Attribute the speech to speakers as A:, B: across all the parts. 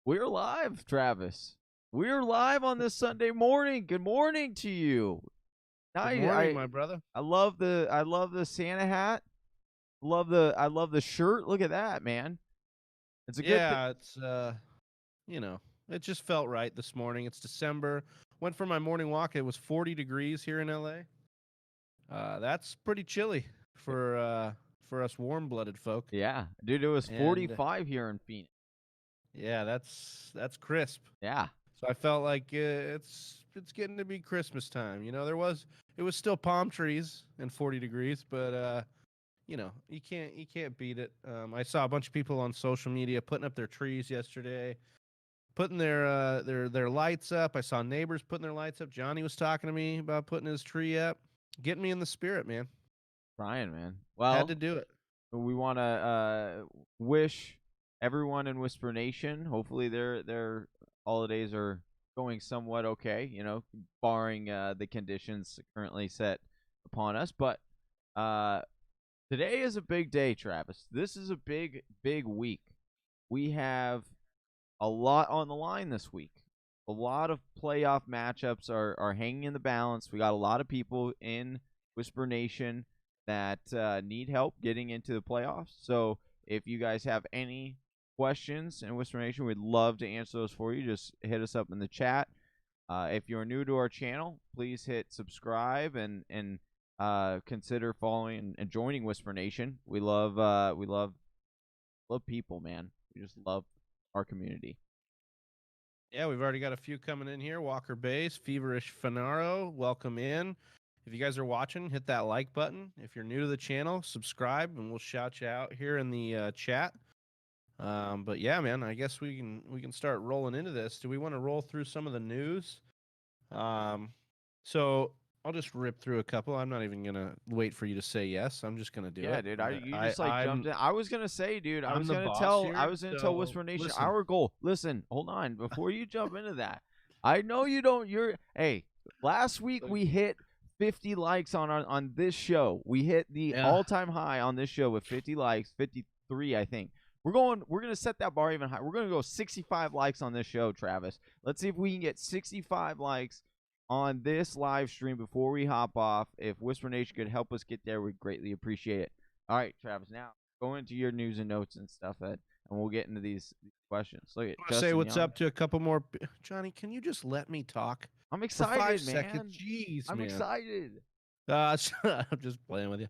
A: We're live, Travis. We're live on this Sunday morning. Good morning to you. Now
B: Good
A: I
B: morning,
A: I,
B: my brother.
A: I love the Santa hat. I love the shirt. Look at that, man. It's a good thing.
B: Yeah, you know, it just felt right this morning. It's December. Went for my morning walk. It was 40 degrees here in LA. That's pretty chilly for us warm-blooded folk.
A: Yeah, dude, it was
B: And
A: 45 here in Phoenix.
B: yeah, that's crisp.
A: Yeah.
B: So I felt like it's getting to be Christmas time. It was still palm trees and 40 degrees, but you can't beat it. I saw a bunch of people on social media putting up their trees yesterday, putting their lights up. I saw neighbors putting their lights up. Johnny was talking to me about putting his tree up, getting me in the spirit, man.
A: Ryan, man.
B: Had to
A: Well,
B: do it.
A: we want to wish everyone in Whisper Nation. Hopefully, their holidays are going somewhat okay. Barring the conditions currently set upon us. But uh, today is a big day, Travis. This is a big week. We have a lot on the line this week. A lot of playoff matchups are hanging in the balance. We got a lot of people in Whisper Nation that need help getting into the playoffs. So if you guys have any questions in Whisper Nation, we'd love to answer those for you. Just hit us up in the chat. If you're new to our channel, please hit subscribe and consider following and joining Whisper Nation. We love people, man. We just love our community.
B: Yeah, we've already got a few coming in here. Walker Base, Feverish Fanaro, welcome in. If you guys are watching, hit that like button. If you're new to the channel, subscribe, and we'll shout you out here in the chat. But yeah, man, I guess we can start rolling into this. Do we want to roll through some of the news? So I'll just rip through a couple. I'm not even gonna wait for you to say yes. I'm just gonna do
A: Yeah,
B: it.
A: dude. You
B: I
A: just like jumped
B: I'm
A: in. I was gonna say, dude.
B: I'm the boss
A: I
B: here.
A: was gonna tell
B: So
A: Whisper Nation
B: listen,
A: our goal. Listen, hold on. Before you jump into that, I know you don't. Hey. Last week we hit 50 likes on this show. We hit the
B: yeah.
A: all-time high on this show with 50 likes, 53, I think. We're gonna set that bar even higher. We're gonna go 65 likes on this show, Travis. Let's see if we can get 65 likes on this live stream before we hop off. If Whisper Nation could help us get there, we'd greatly appreciate it. All right, Travis. Now go into your news and notes and stuff, and we'll get into these questions. Look at
B: Say
A: Justin
B: what's
A: Young.
B: up to a couple more. Johnny, can you just let me talk
A: I'm
B: for 5
A: excited,
B: seconds?
A: man.
B: Jeez,
A: I'm
B: man.
A: excited.
B: I'm just playing with you.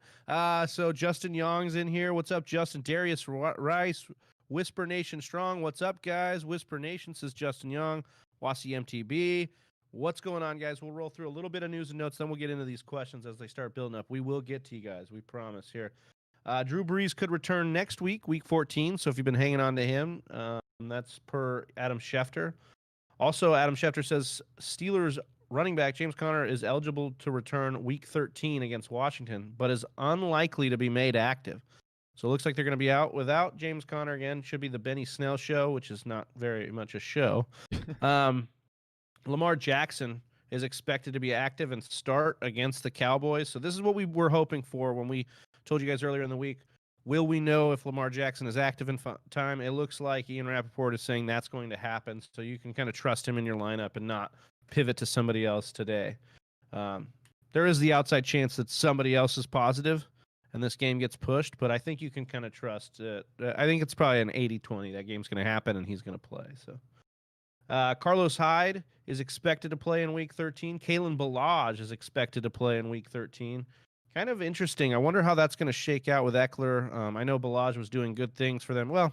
B: So Justin Young's in here. What's up, Justin? Darius Rice, Whisper Nation Strong. What's up, guys? Whisper Nation, says Justin Young. Wasi MTB. What's going on, guys? We'll roll through a little bit of news and notes, then we'll get into these questions as they start building up. We will get to you guys. We promise here. Drew Brees could return next week, week 14. So if you've been hanging on to him, that's per Adam Schefter. Also, Adam Schefter says Steelers running back James Conner is eligible to return week 13 against Washington, but is unlikely to be made active. So it looks like they're going to be out without James Conner again. Should be the Benny Snell show, which is not very much a show. Lamar Jackson is expected to be active and start against the Cowboys. So this is what we were hoping for when we told you guys earlier in the week. Will we know if Lamar Jackson is active in time? It looks like Ian Rappaport is saying that's going to happen. So you can kind of trust him in your lineup and not pivot to somebody else today. There is the outside chance that somebody else is positive and this game gets pushed, but I think you can kind of trust it. I think it's probably an 80-20. That game's going to happen and he's going to play. So Carlos Hyde is expected to play in week 13. Kalen Ballage is expected to play in week 13. Kind of interesting. I wonder how that's going to shake out with Eckler. I know Ballage was doing good things for them. Well,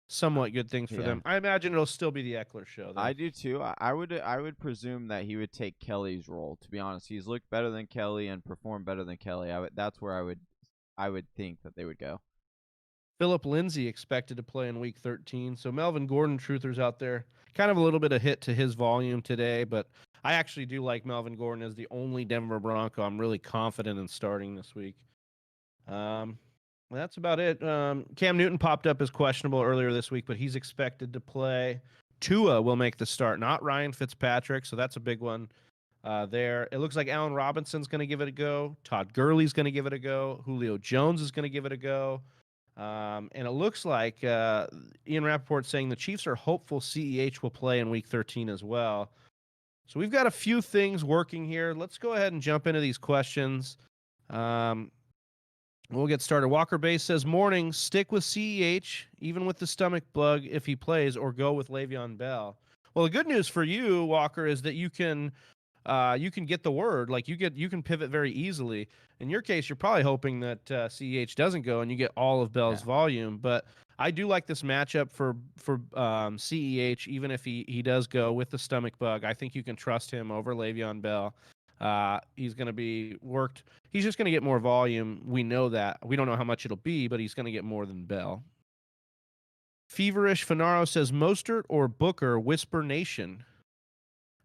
B: somewhat good things for them. I imagine it'll still be the Eckler show, though.
A: I do too. I would presume that he would take Kelly's role. To be honest, he's looked better than Kelly and performed better than Kelly. That's where I would think that they would go.
B: Philip Lindsay expected to play in week 13. So Melvin Gordon truthers out there, kind of a little bit of hit to his volume today, but I actually do like Melvin Gordon as the only Denver Bronco I'm really confident in starting this week. That's about it. Cam Newton popped up as questionable earlier this week, but he's expected to play. Tua will make the start, not Ryan Fitzpatrick, so that's a big one there. It looks like Allen Robinson's going to give it a go. Todd Gurley's going to give it a go. Julio Jones is going to give it a go. And it looks like Ian Rappaport saying the Chiefs are hopeful CEH will play in Week 13 as well. So we've got a few things working here. Let's go ahead and jump into these questions. We'll get started. Walker Bay says, morning, stick with CEH, even with the stomach bug if he plays, or go with Le'Veon Bell. Well, the good news for you, Walker, is that you can get the word. Like you can pivot very easily. In your case, you're probably hoping that CEH doesn't go and you get all of Bell's
A: Yeah.
B: volume. But I do like this matchup for CEH, even if he does go with the stomach bug. I think you can trust him over Le'Veon Bell. He's going to be worked. He's just going to get more volume. We know that. We don't know how much it'll be, but he's going to get more than Bell. Feverish Finaro says Mostert or Booker, Whisper Nation.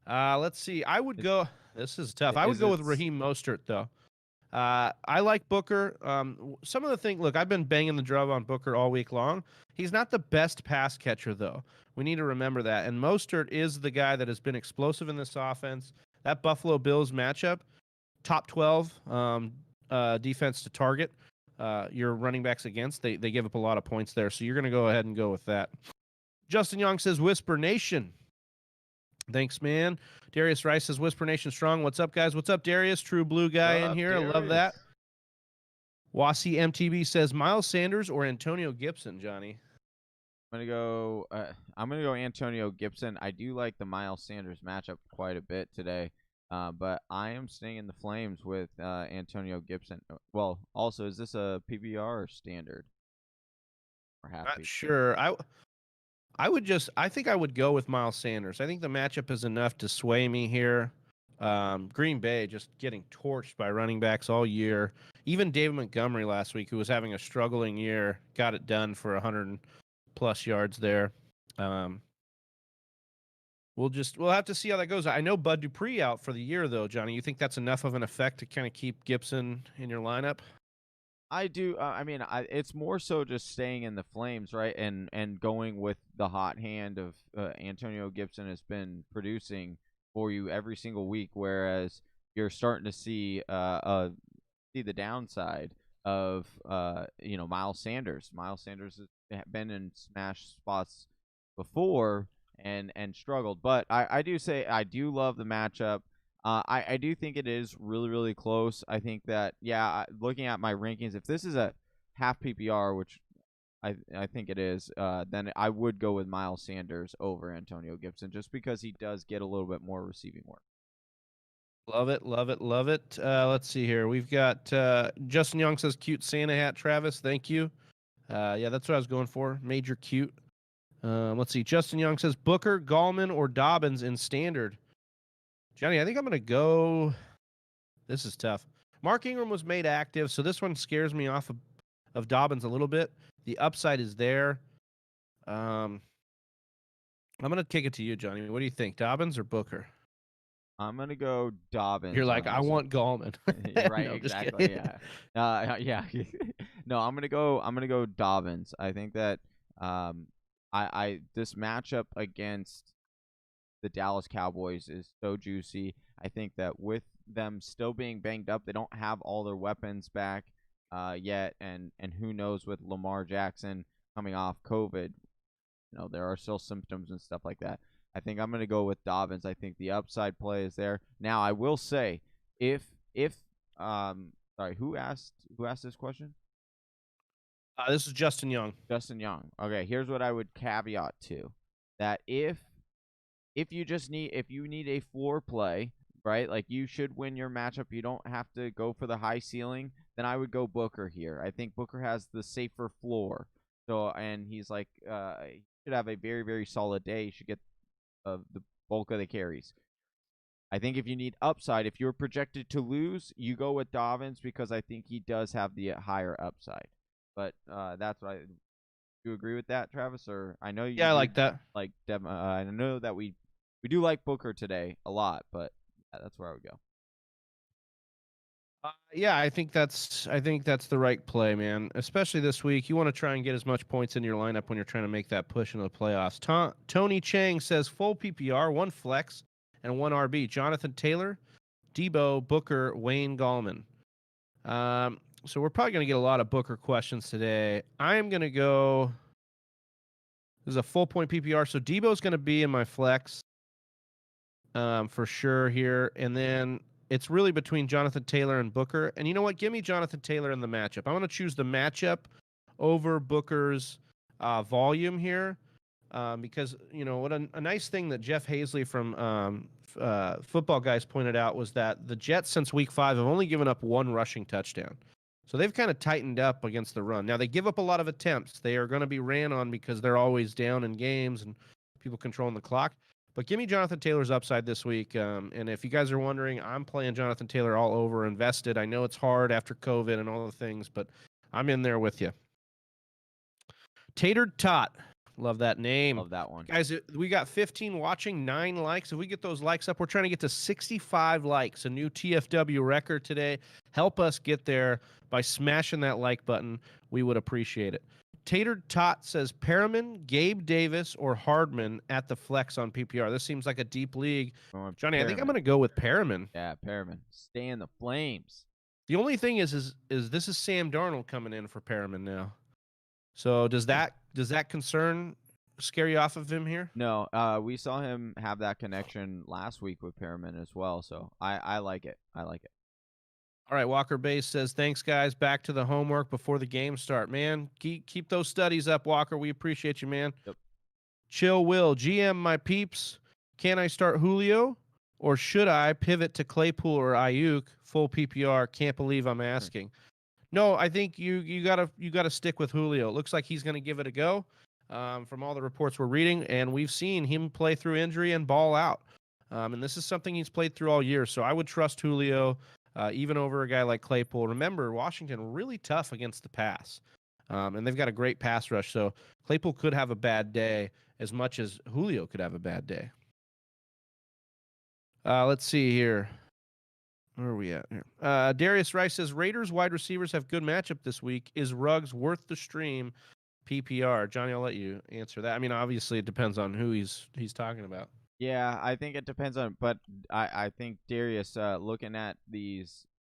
B: Let's see. I would go. This is tough. I would
A: Is
B: go
A: it
B: with Raheem Mostert, though. I like Booker. Some of the things. Look, I've been banging the drum on Booker all week long. He's not the best pass catcher, though. We need to remember that. And Mostert is the guy that has been explosive in this offense. That Buffalo Bills matchup, top 12 defense to target your running backs against. They give up a lot of points there. So you're going to go ahead and go with that. Justin Young says Whisper Nation. Thanks, man. Darius Rice says Whisper Nation strong. What's up, guys? What's up, Darius? True blue guy in here.
A: Darius?
B: I love that. Wasi MTB says Miles Sanders or Antonio Gibson, Johnny.
A: I'm gonna go Antonio Gibson. I do like the Miles Sanders matchup quite a bit today, but I am staying in the flames with Antonio Gibson. Well, also, is this a PPR or standard? Or half
B: Not
A: PPR?
B: sure. I think I would go with Miles Sanders. I think the matchup is enough to sway me here. Green Bay just getting torched by running backs all year. Even David Montgomery last week, who was having a struggling year, got it done for 100+ yards there. We'll have to see how that goes. I know Bud Dupree out for the year, though, Johnny. You think that's enough of an effect to kind of keep Gibson in your lineup?
A: I do. It's more so just staying in the flames, right, and going with the hot hand of Antonio Gibson has been producing for you every single week, whereas you're starting to see the downside of Miles Sanders. Miles Sanders has been in smash spots before and struggled, but I do say I do love the matchup. I do think it is really, really close. I think that, looking at my rankings, if this is a half PPR, which I think it is, then I would go with Miles Sanders over Antonio Gibson just because he does get a little bit more receiving work.
B: Love it, love it, love it. Let's see here. We've got Justin Young says cute Santa hat, Travis. Thank you. Yeah, that's what I was going for. Major cute. Let's see. Justin Young says Booker, Gallman, or Dobbins in standard. Johnny, I think I'm going to go. This is tough. Mark Ingram was made active, so this one scares me off of Dobbins a little bit. The upside is there. I'm going to kick it to you, Johnny. What do you think, Dobbins or Booker?
A: I'm gonna go Dobbins.
B: You're like, I want Gallman.
A: Right,
B: No,
A: exactly. Yeah, yeah. No, I'm gonna go. I'm gonna go Dobbins. I think that I this matchup against the Dallas Cowboys is so juicy. I think that with them still being banged up, they don't have all their weapons back yet, and who knows with Lamar Jackson coming off COVID, there are still symptoms and stuff like that. I think I'm going to go with Dobbins. I think the upside play is there. Now, I will say, if sorry, who asked this question?
B: This is Justin Young.
A: Justin Young. Okay, here's what I would caveat to that: if you need a floor play, right? Like you should win your matchup. You don't have to go for the high ceiling. Then I would go Booker here. I think Booker has the safer floor. So, and he's like, he should have a very, very solid day. He should get the bulk of the carries. I think if you need upside, if you're projected to lose, you go with Dobbins because I think he does have the higher upside. But that's what do you agree with that, Travis? Or I know you.
B: Yeah, I like that.
A: Like I know that we do like Booker today a lot, but that's where I would go.
B: Yeah, I think that's the right play, man. Especially this week, you want to try and get as much points in your lineup when you're trying to make that push into the playoffs. Tony Chang says full PPR, 1 flex and 1 RB. Jonathan Taylor, Debo, Booker, Wayne Gallman. So we're probably going to get a lot of Booker questions today. I am going to go. This is a full point PPR. So Debo's going to be in my flex for sure here. And then it's really between Jonathan Taylor and Booker. And you know what? Give me Jonathan Taylor in the matchup. I'm going to choose the matchup over Booker's volume here. Because, you know, what a nice thing that Jeff Hazley from Football Guys pointed out was that the Jets since week 5 have only given up one rushing touchdown. So they've kind of tightened up against the run. Now, they give up a lot of attempts. They are going to be ran on because they're always down in games and people controlling the clock. But give me Jonathan Taylor's upside this week. And if you guys are wondering, I'm playing Jonathan Taylor all over, invested. I know it's hard after COVID and all the things, but I'm in there with you. Tater Tot. Love that name.
A: Love that one.
B: Guys, we got 15 watching, 9 likes. If we get those likes up, we're trying to get to 65 likes, a new TFW record today. Help us get there by smashing that like button. We would appreciate it. Tater Tot says Perriman, Gabe Davis, or Hardman at the flex on PPR. This seems like a deep league. Johnny, I think I'm going to go with Perriman.
A: Yeah, Perriman. Stay in the flames.
B: The only thing is this is Sam Darnold coming in for Perriman now. So does that concern scare you off of him here?
A: No, we saw him have that connection last week with Perriman as well. So I like it. I like it.
B: All right, Walker Base says, thanks, guys. Back to the homework before the game start. Man, keep those studies up, Walker. We appreciate you, man.
A: Yep.
B: Chill Will, GM, my peeps. Can I start Julio? Or should I pivot to Claypool or Ayuk? Full PPR. Can't believe I'm asking. No, I think you gotta stick with Julio. It looks like he's going to give it a go from all the reports we're reading, and we've seen him play through injury and ball out. And this is something he's played through all year, so I would trust Julio even over a guy like Claypool. Remember, Washington really tough against the pass, and they've got a great pass rush, so Claypool could have a bad day as much as Julio could have a bad day. Let's see here. Where are we at here? Darius Rice says, Raiders wide receivers have good matchup this week. Is Ruggs worth the stream? PPR. Johnny, I'll let you answer that. I mean, obviously, it depends on who he's talking about.
A: Yeah, I think it depends on, but I think Darius, looking at the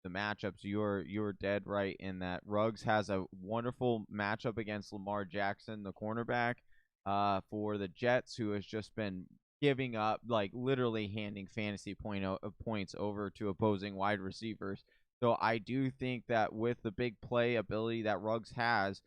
A: matchups, you're dead right in that Ruggs has a wonderful matchup against Lamar Jackson, the cornerback, for the Jets, who has just been giving up, like literally handing fantasy points over to opposing wide receivers. So I do think that with the big play ability that Ruggs has,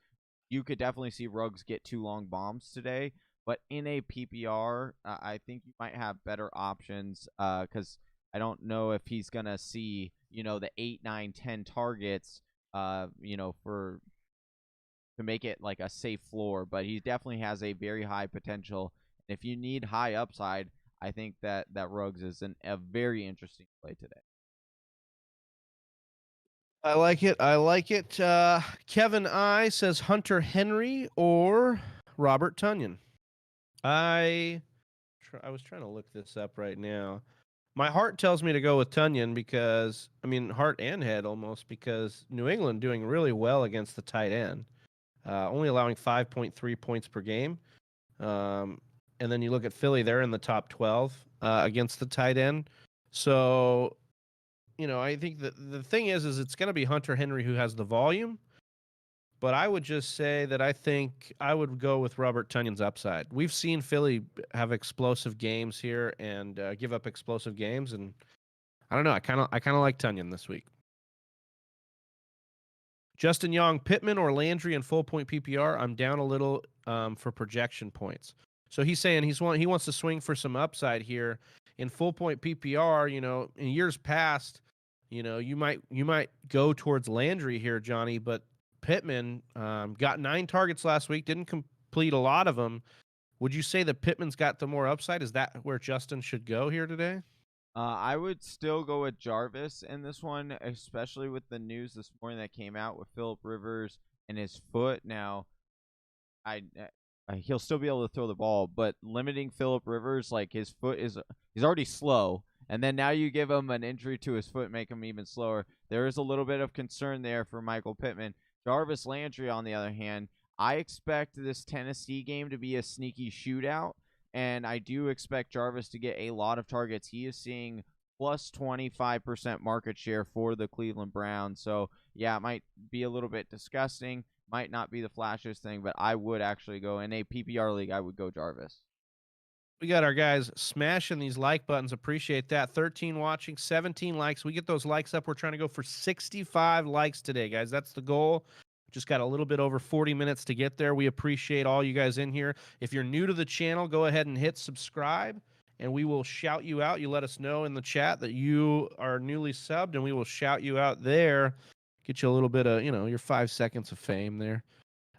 A: you could definitely see Ruggs get 2 long bombs today. But in a PPR, I think you might have better options because I don't know if he's going to see, the 8, 9, 10 targets, to make it like a safe floor. But he definitely has a very high potential. If you need high upside, I think that Ruggs is a very interesting play today.
B: I like it. Kevin I says Hunter Henry or Robert Tonyan. I was trying to look this up right now. My heart tells me to go with Tonyan because, heart and head almost, because New England doing really well against the tight end, only allowing 5.3 points per game. And then you look at Philly, they're in the top 12 against the tight end. So, I think that the thing is it's going to be Hunter Henry who has the volume. But I would just say that I think I would go with Robert Tonyan's upside. We've seen Philly have explosive games here and give up explosive games, and I don't know. I kind of like Tonyan this week. Justin Young, Pittman or Landry in full point PPR. I'm down a little for projection points. So he's saying he wants to swing for some upside here in full point PPR. In years past, you might go towards Landry here, Johnny, but Pittman got 9 targets last week, didn't complete a lot of them. Would you say that Pittman's got the more upside? Is that where Justin should go here today?
A: I would still go with Jarvis in this one, especially with the news this morning that came out with Phillip Rivers and his foot. Now, he'll still be able to throw the ball, but limiting Phillip Rivers, like his foot he's already slow, and then now you give him an injury to his foot, make him even slower. There is a little bit of concern there for Michael Pittman. Jarvis Landry, on the other hand, I expect this Tennessee game to be a sneaky shootout, and I do expect Jarvis to get a lot of targets. He is seeing plus 25% market share for the Cleveland Browns. So Yeah, it might be a little bit disgusting, might not be the flashiest thing, but I would actually go in a PPR league. I would go Jarvis.
B: We got our guys smashing these like buttons. Appreciate that. 13 watching, 17 likes. We get those likes up. We're trying to go for 65 likes today, guys. That's the goal. Just got a little bit over 40 minutes to get there. We appreciate all you guys in here. If you're new to the channel, go ahead and hit subscribe, and we will shout you out. You let us know in the chat that you are newly subbed, and we will shout you out there. Get you a little bit of, your 5 seconds of fame there.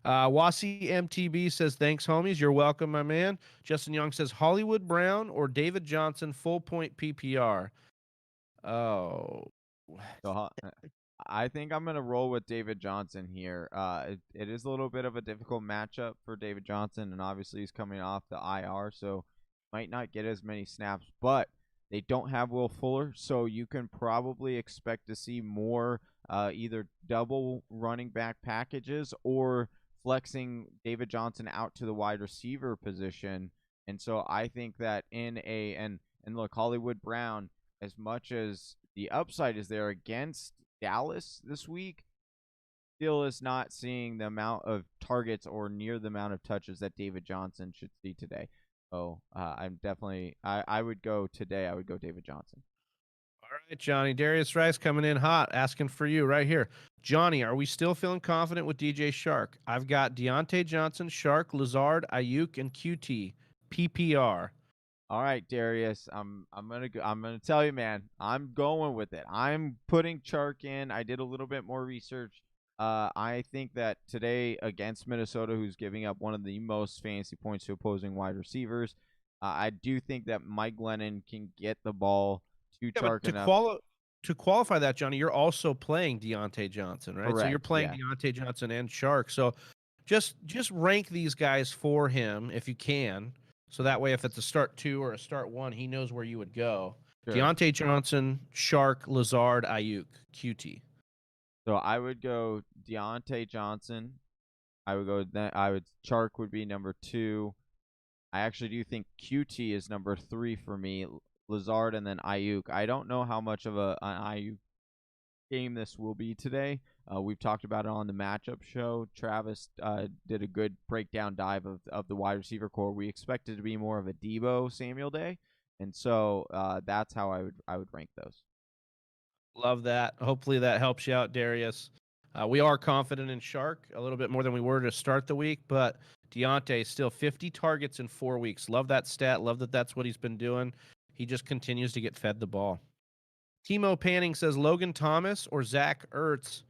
B: Wasi MTB says, thanks, homies. You're welcome, my man. Justin Young says, Hollywood Brown or David Johnson, full point PPR. Oh.
A: So I think I'm gonna roll with David Johnson here. It is a little bit of a difficult matchup for David Johnson, and obviously he's coming off the IR, so might not get as many snaps. But they don't have Will Fuller, so you can probably expect to see more either double running back packages or flexing David Johnson out to the wide receiver position. And so I think that and look, Hollywood Brown, as much as the upside is there against Dallas this week, still is not seeing the amount of targets or near the amount of touches that David Johnson should see today. So I'm definitely I would go today. I would go David Johnson.
B: All right, Johnny. Darius Rice coming in hot, asking for you right here. Johnny, are we still feeling confident with DJ Shark? I've got Deontay Johnson, Shark, Lazard, Ayuk, and QT. PPR.
A: All right, Darius. I'm gonna tell you, man. I'm going with it. I'm putting Chark in. I did a little bit more research. I think that today against Minnesota, who's giving up one of the most fantasy points to opposing wide receivers, I do think that Mike Glennon can get the ball to
B: Yeah, but
A: Chark enough.
B: to qualify that, Johnny, you're also playing Deontay Johnson, right? So you're
A: Correct.
B: playing
A: Yeah.
B: Deontay Johnson and Shark. So just rank these guys for him if you can. So that way, if it's a start 2 or a start 1, he knows where you would go.
A: Sure.
B: Deontay Johnson, Shark, Lazard, Ayuk, QT.
A: So I would go Deontay Johnson. I would go then. Chark would be number 2. I actually do think QT is number 3 for me. Lazard and then Ayuk. I don't know how much of an Ayuk game this will be today. We've talked about it on the matchup show. Travis did a good breakdown dive of the wide receiver core. We expect it to be more of a Debo Samuel day, and so that's how I would rank those.
B: Love that. Hopefully that helps you out, Darius. We are confident in Shark a little bit more than we were to start the week, but Deontay still 50 targets in 4 weeks. Love that stat. Love that that's what he's been doing. He just continues to get fed the ball. Timo Panning says Logan Thomas or Zach Ertz.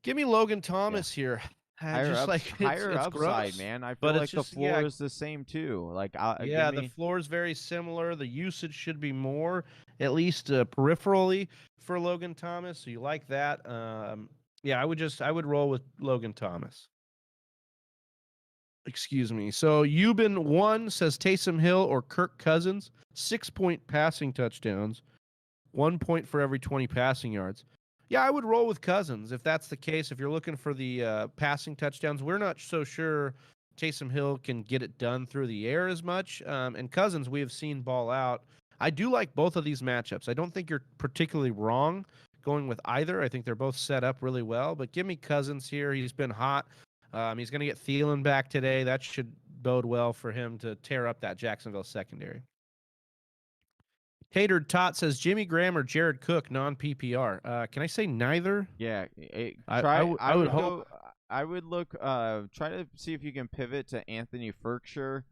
B: Give me Logan Thomas here.
A: Higher
B: It's
A: upside,
B: gross,
A: man. I feel
B: but
A: like
B: it's
A: the
B: just
A: floor is the same too. Like, give
B: yeah, the
A: me.
B: floor is very similar. The usage should be more, at least peripherally, for Logan Thomas. So you like that? Yeah, I would roll with Logan Thomas. Excuse me. So Euban 1 says Taysom Hill or Kirk Cousins, 6-point passing touchdowns, 1 point for every 20 passing yards. Yeah, I would roll with Cousins if that's the case. If you're looking for the passing touchdowns, we're not so sure Taysom Hill can get it done through the air as much. And Cousins, we have seen ball out. I do like both of these matchups. I don't think you're particularly wrong going with either. I think they're both set up really well. But give me Cousins here. He's been hot. He's going to get Thielen back today. That should bode well for him to tear up that Jacksonville secondary. Tatered Tot says Jimmy Graham or Jared Cook non PPR. Can I say neither?
A: Yeah,
B: I would hope.
A: I would look. Try to see if you can pivot to Anthony Ferkshire.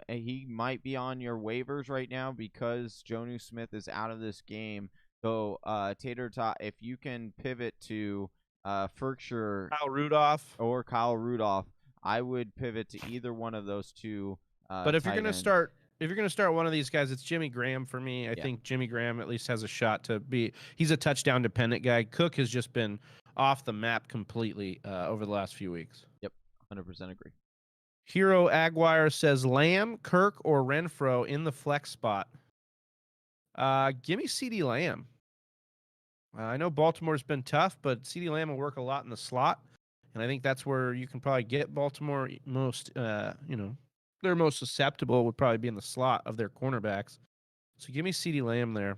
A: He might be on your waivers right now because Jonnu Smith is out of this game. So, Tater Tot, if you can pivot to Ferkshire
B: Kyle Rudolph.
A: or Kyle Rudolph, I would pivot to either one of those two.
B: But if you're
A: tight
B: gonna
A: ends.
B: start, one of these guys, it's Jimmy Graham for me. I
A: Yeah.
B: think Jimmy Graham at least has a shot to be. He's a touchdown dependent guy. Cook has just been off the map completely over the last few weeks.
A: Yep, 100% agree.
B: Hero Aguirre says Lamb, Kirk, or Renfro in the flex spot. Give me CeeDee Lamb. I know Baltimore's been tough, but CeeDee Lamb will work a lot in the slot, and I think that's where you can probably get Baltimore most. They're most susceptible would probably be in the slot of their cornerbacks. So give me CeeDee Lamb there.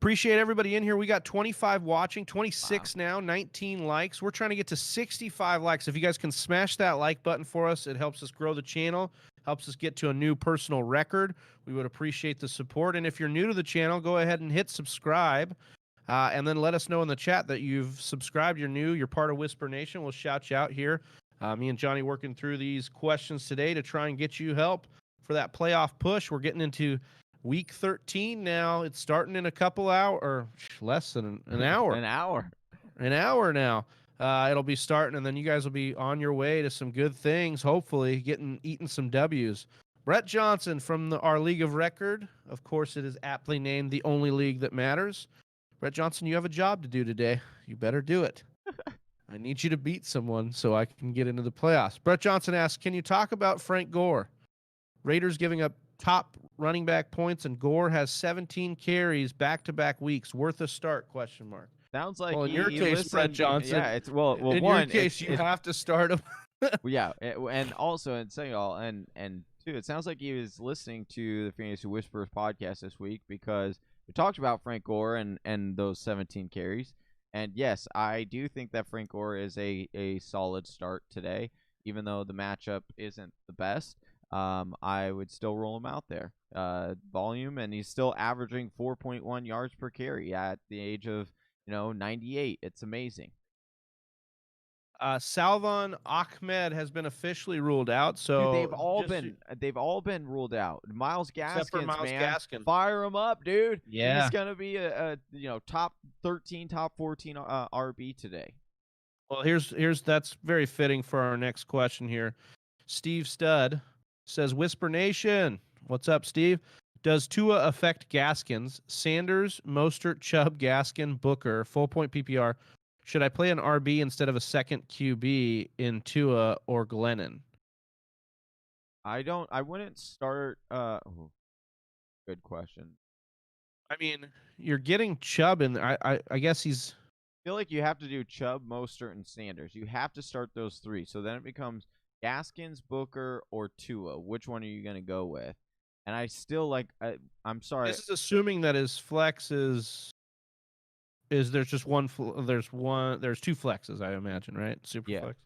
B: Appreciate everybody in here. We got 25 watching, 26 now, 19 likes. We're trying to get to 65 likes. If you guys can smash that like button for us, it helps us grow the channel, helps us get to a new personal record. We would appreciate the support. And if you're new to the channel, go ahead and hit subscribe. And then let us know in the chat that you've subscribed, you're new, you're part of Whisper Nation. We'll shout you out here. Me and Johnny working through these questions today to try and get you help for that playoff push. We're getting into week 13 now. It's starting in a couple hours, or less than an hour.
A: An
B: hour now. It'll be starting, and then you guys will be on your way to some good things, hopefully, eating some W's. Brett Johnson from our League of Record. Of course, it is aptly named the only league that matters. Brett Johnson, you have a job to do today. You better do it. I need you to beat someone so I can get into the playoffs. Brett Johnson asks, can you talk about Frank Gore? Raiders giving up top running back points, and Gore has 17 carries back-to-back weeks. Worth a start, question mark.
A: Sounds like
B: in your case, Brett Johnson.
A: Yeah, it's well
B: in
A: one,
B: your case, you have to start him.
A: Yeah, and also, and saying all, and two, it sounds like he was listening to the Fantasy Whisperers podcast this week, because we talked about Frank Gore and those 17 carries. And yes, I do think that Frank Gore is a solid start today, even though the matchup isn't the best. I would still roll him out there. Volume, and he's still averaging 4.1 yards per carry at the age of 98. It's amazing.
B: Salvan Ahmed has been officially ruled out. So
A: dude, they've all been ruled out. Myles Gaskins,
B: except for Myles Gaskin.
A: Fire him up, dude.
B: Yeah,
A: he's gonna be a top 13, top 14 RB today.
B: Well, here's that's very fitting for our next question here. Steve Stud says, Whisper Nation, what's up, Steve? Does Tua affect Gaskins? Sanders, Mostert, Chubb, Gaskin, Booker, full point PPR. Should I play an RB instead of a second QB in Tua or Glennon?
A: I wouldn't start. Good question.
B: I mean, you're getting Chubb, and I guess he's.
A: I feel like you have to do Chubb, Mostert, and Sanders. You have to start those three. So then it becomes Gaskins, Booker, or Tua. Which one are you going to go with? And I still I'm sorry.
B: This is assuming that his flex is there's just one. There's two flexes, I imagine, right? Super flex.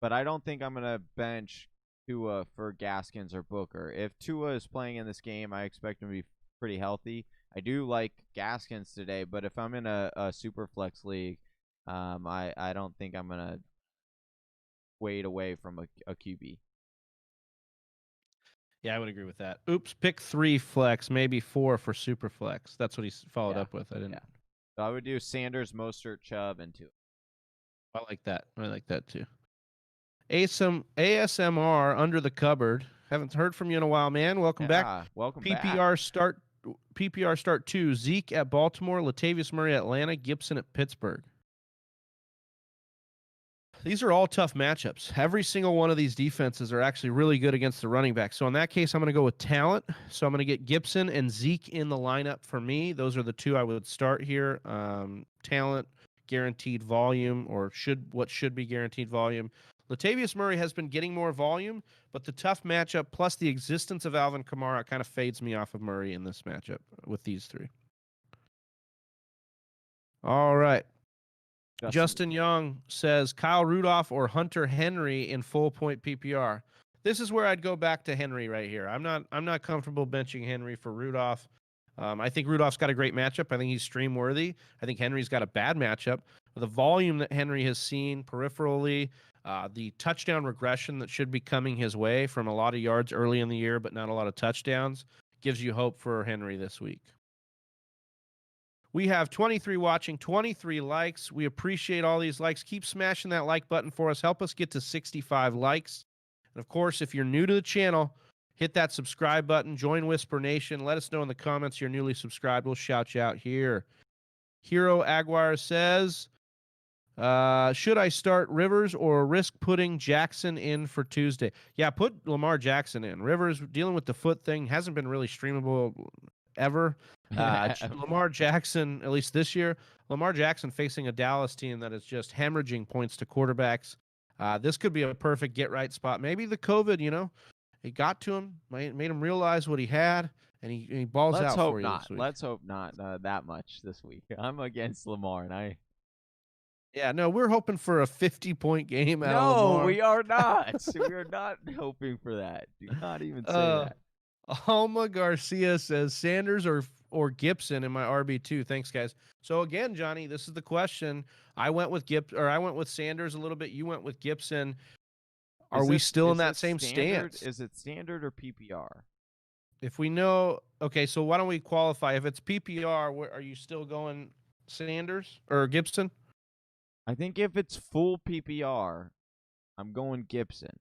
A: But I don't think I'm going to bench Tua for Gaskins or Booker. If Tua is playing in this game, I expect him to be pretty healthy. I do like Gaskins today, but if I'm in a super flex league, I don't think I'm going to wade away from a QB.
B: Yeah, I would agree with that. Oops, pick 3 flex, maybe 4 for super flex. That's what he followed up with. I didn't.
A: Yeah. So I would do Sanders, Mostert, Chubb, and Tua.
B: I like that. I like that too. ASMR under the cupboard. Haven't heard from you in a while, man. Welcome back.
A: Welcome
B: back. PPR start 2. Zeke at Baltimore, Latavius Murray at Atlanta, Gibson at Pittsburgh. These are all tough matchups. Every single one of these defenses are actually really good against the running back. So in that case, I'm going to go with talent. So I'm going to get Gibson and Zeke in the lineup for me. Those are the two I would start here. Talent, guaranteed volume, or what should be guaranteed volume. Latavius Murray has been getting more volume, but the tough matchup plus the existence of Alvin Kamara kind of fades me off of Murray in this matchup with these three. All right. Justin Young says Kyle Rudolph or Hunter Henry in full point PPR. This is where I'd go back to Henry right here. I'm not comfortable benching Henry for Rudolph. I think Rudolph's got a great matchup. I think he's stream worthy. I think Henry's got a bad matchup. The volume that Henry has seen peripherally, the touchdown regression that should be coming his way from a lot of yards early in the year, but not a lot of touchdowns, gives you hope for Henry this week. We have 23 watching, 23 likes. We appreciate all these likes. Keep smashing that like button for us. Help us get to 65 likes. And of course, if you're new to the channel, hit that subscribe button. Join Whisper Nation. Let us know in the comments you're newly subscribed. We'll shout you out here. Hero Aguirre says, should I start Rivers or risk putting Jackson in for Tuesday? Yeah, put Lamar Jackson in. Rivers dealing with the foot thing hasn't been really streamable ever. Lamar Jackson, at least this year, Lamar Jackson facing a Dallas team that is just hemorrhaging points to quarterbacks. This could be a perfect get-right spot. Maybe the COVID, it got to him, made him realize what he had, and he balls
A: Let's
B: out
A: hope
B: for you
A: not.
B: this week.
A: Let's hope not that much this week. I'm against Lamar, and I.
B: Yeah, no, we're hoping for a 50-point game out of
A: No,
B: Lamar.
A: we are not. We are not hoping for that. Do not even say
B: Uh,
A: that.
B: Alma Garcia says Sanders or Gibson in my RB2. Thanks, guys. So again, Johnny, this is the question. I went with I went with Sanders a little bit. You went with Gibson. Are we still in
A: Is
B: that
A: it
B: same
A: standard?
B: stance?
A: Is it standard or PPR?
B: If we know, okay, so why don't we qualify? If it's PPR, are you still going Sanders or Gibson?
A: I think if it's full PPR, I'm going Gibson.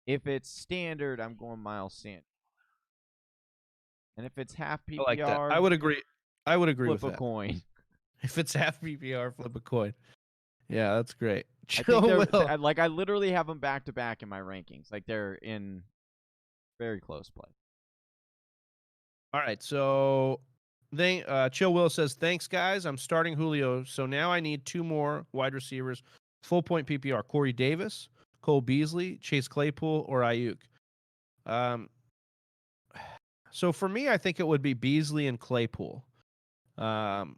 A: If it's standard, I'm going Miles Sanders. And if it's half
B: I like that.
A: PPR,
B: I would agree. I would agree
A: flip
B: with
A: a
B: that.
A: coin.
B: If it's half PPR, flip a coin. Yeah, that's great.
A: I think
B: Chill Will.
A: like I literally have them back to back in my rankings. Like they're in very close play.
B: All right, so they Chill Will says, "Thanks, guys. I'm starting Julio, so now I need two more wide receivers, full point PPR: Corey Davis, Cole Beasley, Chase Claypool, or Ayuk." Um, so for me, I think it would be Beasley and Claypool. Um,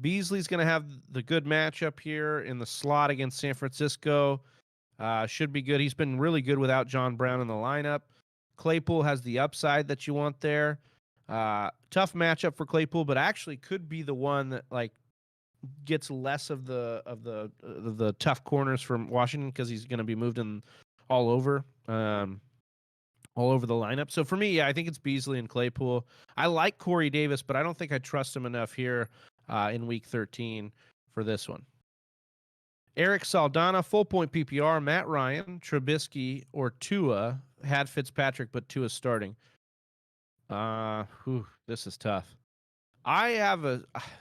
B: Beasley's going to have the good matchup here in the slot against San Francisco. Should be good. He's been really good without John Brown in the lineup. Claypool has the upside that you want there. Tough matchup for Claypool, but actually could be the one that like gets less of the tough corners from Washington because he's going to be moved in all over. All over the lineup. So for me, yeah, I think it's Beasley and Claypool. I like Corey Davis, but I don't think I trust him enough here in week 13 for this one. Eric Saldana, full point PPR, Matt Ryan, Trubisky, or Tua. Had Fitzpatrick, but Tua's starting. This is tough.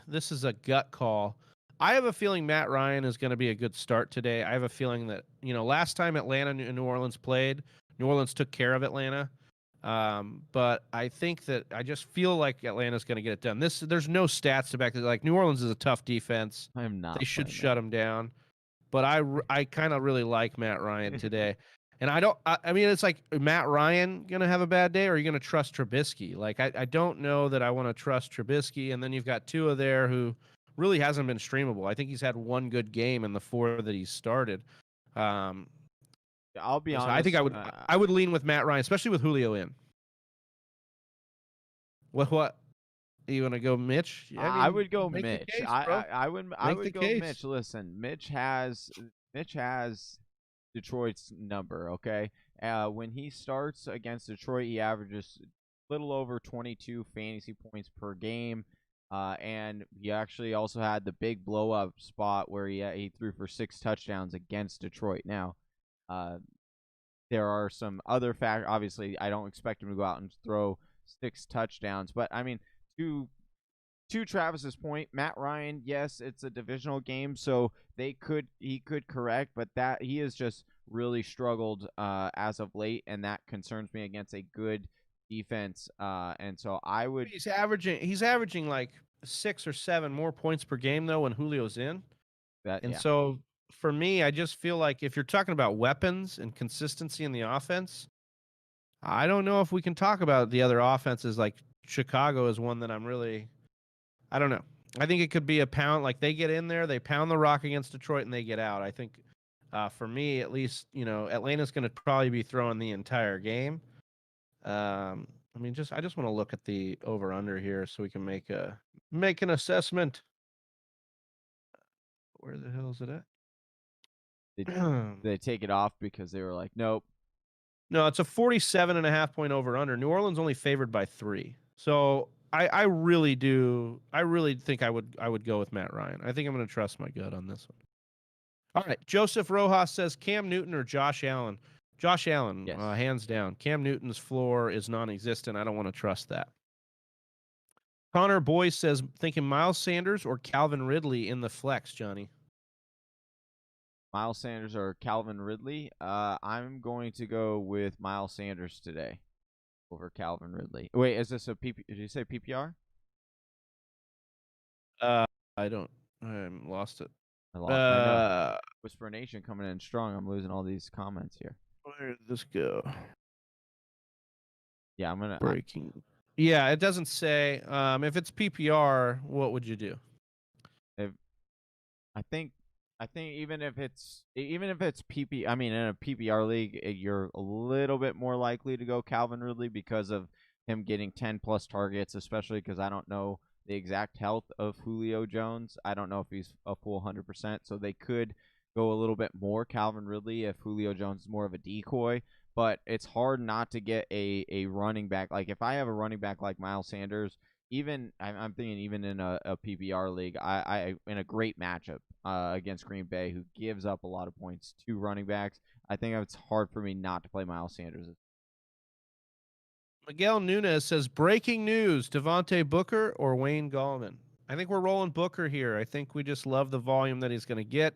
B: This is a gut call. I have a feeling Matt Ryan is going to be a good start today. I have a feeling that, last time Atlanta and New Orleans played, New Orleans took care of Atlanta. But I think that I just feel like Atlanta's going to get it done. There's no stats to back it. Like New Orleans is a tough defense.
A: I'm not
B: They should
A: playing
B: shut
A: that.
B: them down. But I kind of really like Matt Ryan today. And I mean, it's like Matt Ryan going to have a bad day, or are you going to trust Trubisky? Like, I don't know that I want to trust Trubisky. And then you've got Tua there who really hasn't been streamable. I think he's had one good game in the four that he's started. Um,
A: I'll be
B: so I think
A: honest.
B: I would lean with Matt Ryan, especially with Julio in. What? You want to go Mitch? I
A: I
B: mean,
A: would go
B: make the
A: Mitch.
B: case, bro.
A: I
B: Make the
A: would go
B: case.
A: Mitch. Listen, Mitch has Detroit's number. Okay, when he starts against Detroit, he averages a little over 22 fantasy points per game. And he actually also had the big blow up spot where he threw for 6 touchdowns against Detroit. Now, uh, there are some other factors. Obviously, I don't expect him to go out and throw 6 touchdowns, but I mean, to Travis's point, Matt Ryan, yes, it's a divisional game, so he could correct, but that he has just really struggled as of late, and that concerns me against a good defense. And so I would
B: He's averaging like 6 or 7 more points per game though when Julio's in.
A: that
B: And
A: yeah.
B: so for me, I just feel like if you're talking about weapons and consistency in the offense, I don't know if we can talk about the other offenses. Like Chicago is one that I don't know. I think it could be a pound. Like they get in there, they pound the rock against Detroit, and they get out. I think for me, at least, Atlanta's going to probably be throwing the entire game. I mean, I just want to look at the over under here so we can make an assessment. Where the hell is it
A: They
B: at?
A: they take it off because they were like, nope.
B: No, it's a 47.5 point over under. New Orleans only favored by 3. So I really think I would go with Matt Ryan. I think I'm going to trust my gut on this one. All right. Joseph Rojas says Cam Newton or Josh Allen. Josh Allen,
A: Yes.
B: hands down. Cam Newton's floor is non-existent. I don't want to trust that. Connor Boyce says thinking Miles Sanders or Calvin Ridley in the flex, Johnny.
A: Miles Sanders or Calvin Ridley. I'm going to go with Miles Sanders today over Calvin Ridley. Wait, is this a PP? Did you say PPR?
B: I don't. I lost it.
A: I know. Whisper Nation coming in strong. I'm losing all these comments here.
B: Where did this go?
A: Yeah, I'm gonna.
B: Breaking. Yeah, it doesn't say. If it's PPR, what would you do?
A: If I think even if it's PP, I mean in a PPR league, you're a little bit more likely to go Calvin Ridley because of him getting 10 plus targets, especially because I don't know the exact health of Julio Jones. I don't know if he's a full 100%, so they could go a little bit more Calvin Ridley if Julio Jones is more of a decoy. But it's hard not to get a running back. Like if I have a running back like Miles Sanders, even I'm thinking even in a PPR league, I in a great matchup against Green Bay, who gives up a lot of points to running backs, I think it's hard for me not to play Miles Sanders.
B: Miguel Nunez says breaking news: Devontae Booker or Wayne Gallman. I think we're rolling Booker here. I think we just love the volume that he's going to get.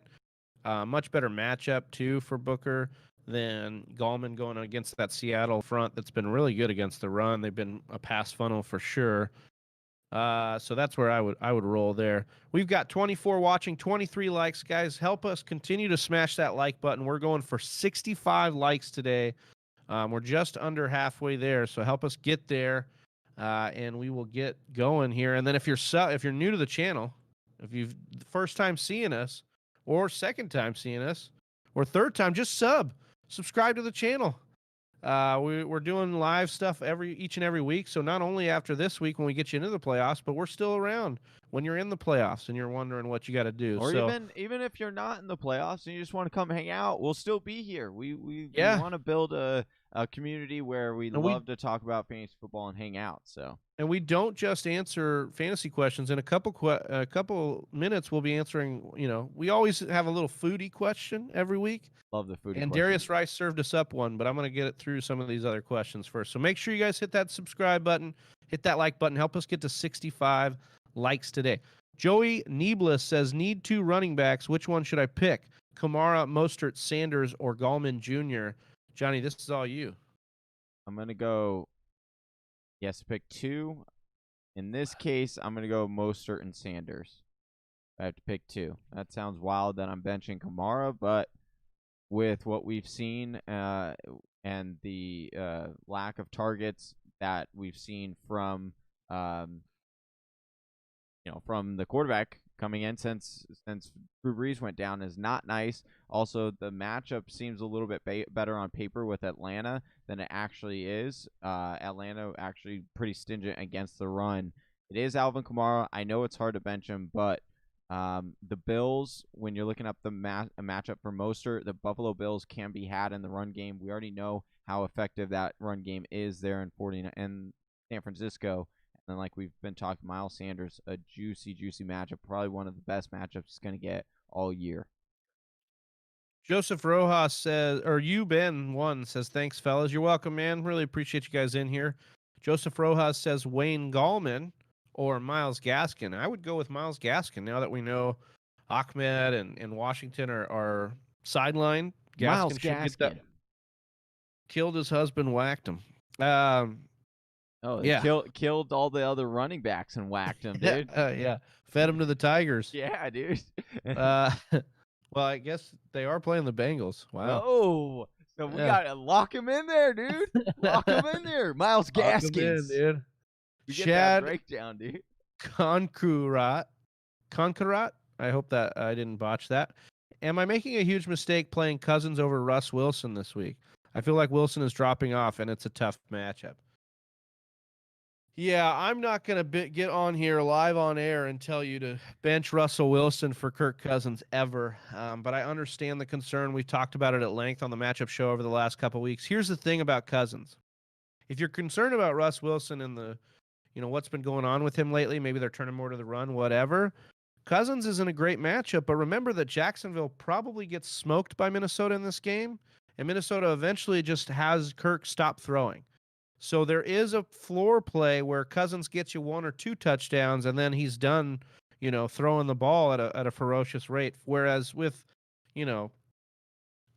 B: Much better matchup too for Booker than Gallman going against that Seattle front that's been really good against the run. They've been a pass funnel for sure. So that's where I would roll there. We've got 24 watching, 23 likes, guys. Help us continue to smash that like button. We're going for 65 likes today. We're just under halfway there, so help us get there, and we will get going here. And then if you're new to the channel, if you've first time seeing us, or second time seeing us, or third time, just subscribe to the channel. We're doing live stuff each and every week. So not only after this week when we get you into the playoffs, but we're still around when you're in the playoffs and you're wondering what you got to do.
A: Or
B: So
A: even if you're not in the playoffs and you just want to come hang out, we'll still be here. We
B: yeah,
A: want to build a community where we
B: and we
A: love to talk about fantasy football and hang out. So
B: and we don't just answer fantasy questions. In a couple minutes, we'll be answering. We always have a little foodie question every week.
A: love the foodie
B: And
A: questions.
B: Darius Rice served us up one, but I'm going to get it through some of these other questions first. So make sure you guys hit that subscribe button, hit that like button, help us get to 65 likes today. Joey Nieblis says, need 2 running backs. Which one should I pick? Kamara, Mostert, Sanders, or Gallman Jr.? Johnny, this is all you.
A: I'm gonna go. Yes, pick 2. In this case, I'm gonna go Mostert and Sanders. I have to pick 2. That sounds wild that I'm benching Kamara, but with what we've seen and the lack of targets that we've seen from from the quarterback coming in since Drew Brees went down is not nice. Also, the matchup seems a little bit better on paper with Atlanta than it actually is. Atlanta actually pretty stingent against the run. It is Alvin Kamara. I know it's hard to bench him, but the Bills, when you're looking up a matchup for Mostert, the Buffalo Bills can be had in the run game. We already know how effective that run game is there in San Francisco. And like we've been talking, Miles Sanders, a juicy matchup, probably one of the best matchups he's going to get all year.
B: Joseph Rojas says, or you, Ben, one says, thanks, fellas. You're welcome, man. Really appreciate you guys in here. Joseph Rojas says, Wayne Gallman or Myles Gaskin. I would go with Myles Gaskin now that we know Ahmed and Washington are sidelined.
A: Myles
B: Gaskin should get that.
A: Gaskin.
B: Killed his husband, whacked him.
A: Oh,
B: Yeah.
A: killed all the other running backs and whacked him, dude.
B: Yeah. Fed him to the Tigers.
A: Yeah, dude.
B: Well, I guess they are playing the Bengals. Wow.
A: Oh, so we gotta lock him in there, dude. Lock him in there, Myles Gaskins.
B: Dude.
A: You get
B: Chad
A: that breakdown, dude.
B: Conquerat. I hope that I didn't botch that. Am I making a huge mistake playing Cousins over Russ Wilson this week? I feel like Wilson is dropping off, and it's a tough matchup. Yeah, I'm not going to get on here live on air and tell you to bench Russell Wilson for Kirk Cousins ever. But I understand the concern. We've talked about it at length on the matchup show over the last couple of weeks. Here's the thing about Cousins. If you're concerned about Russ Wilson and what's been going on with him lately, maybe they're turning more to the run, whatever. Cousins is in a great matchup, but remember that Jacksonville probably gets smoked by Minnesota in this game, and Minnesota eventually just has Kirk stop throwing. So there is a floor play where Cousins gets you 1 or 2 touchdowns, and then he's done, throwing the ball at a ferocious rate. Whereas with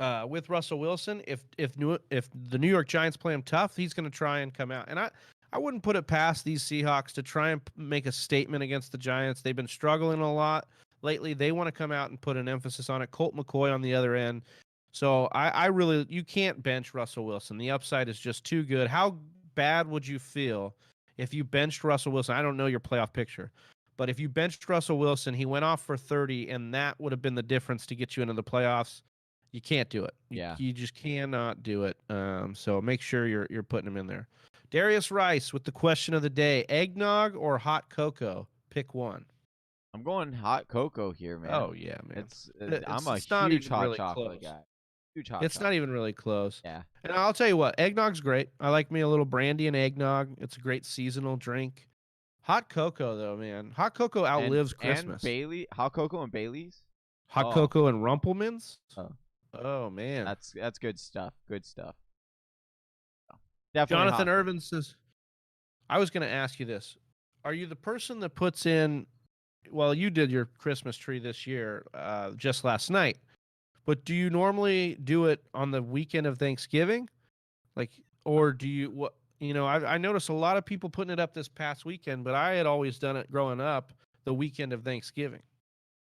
B: Russell Wilson, if the New York Giants play him tough, he's going to try and come out. And I wouldn't put it past these Seahawks to try and make a statement against the Giants. They've been struggling a lot lately. They want to come out and put an emphasis on it. Colt McCoy on the other end. So you can't bench Russell Wilson. The upside is just too good. How bad would you feel if you benched Russell Wilson? I don't know your playoff picture, but if you benched Russell Wilson, he went off for 30, and that would have been the difference to get you into the playoffs. You can't do it.
A: Yeah.
B: You just cannot do it. So make sure you're putting him in there. Darius Rice with the question of the day: eggnog or hot cocoa? Pick one.
A: I'm going hot cocoa here, man.
B: Oh yeah, man.
A: It's I'm
B: It's
A: a
B: it's not
A: huge
B: even
A: hot
B: really
A: chocolate
B: close.
A: guy. Huge hot
B: It's not
A: chocolate.
B: even really close.
A: Yeah.
B: And I'll tell you what, eggnog's great. I like me a little brandy and eggnog. It's a great seasonal drink. Hot cocoa though, man. Hot cocoa outlives
A: And
B: Christmas.
A: Bailey, hot cocoa and Bailey's.
B: Hot
A: Oh,
B: cocoa and Rumplemans.
A: oh,
B: Oh man.
A: that's good stuff. Good stuff. Definitely
B: Jonathan
A: hot.
B: Irvin says, I was going to ask you this. Are you the person that puts in, well, you did your Christmas tree this year, just last night, but do you normally do it on the weekend of Thanksgiving? Like, or do you, what, I noticed a lot of people putting it up this past weekend, but I had always done it growing up the weekend of Thanksgiving.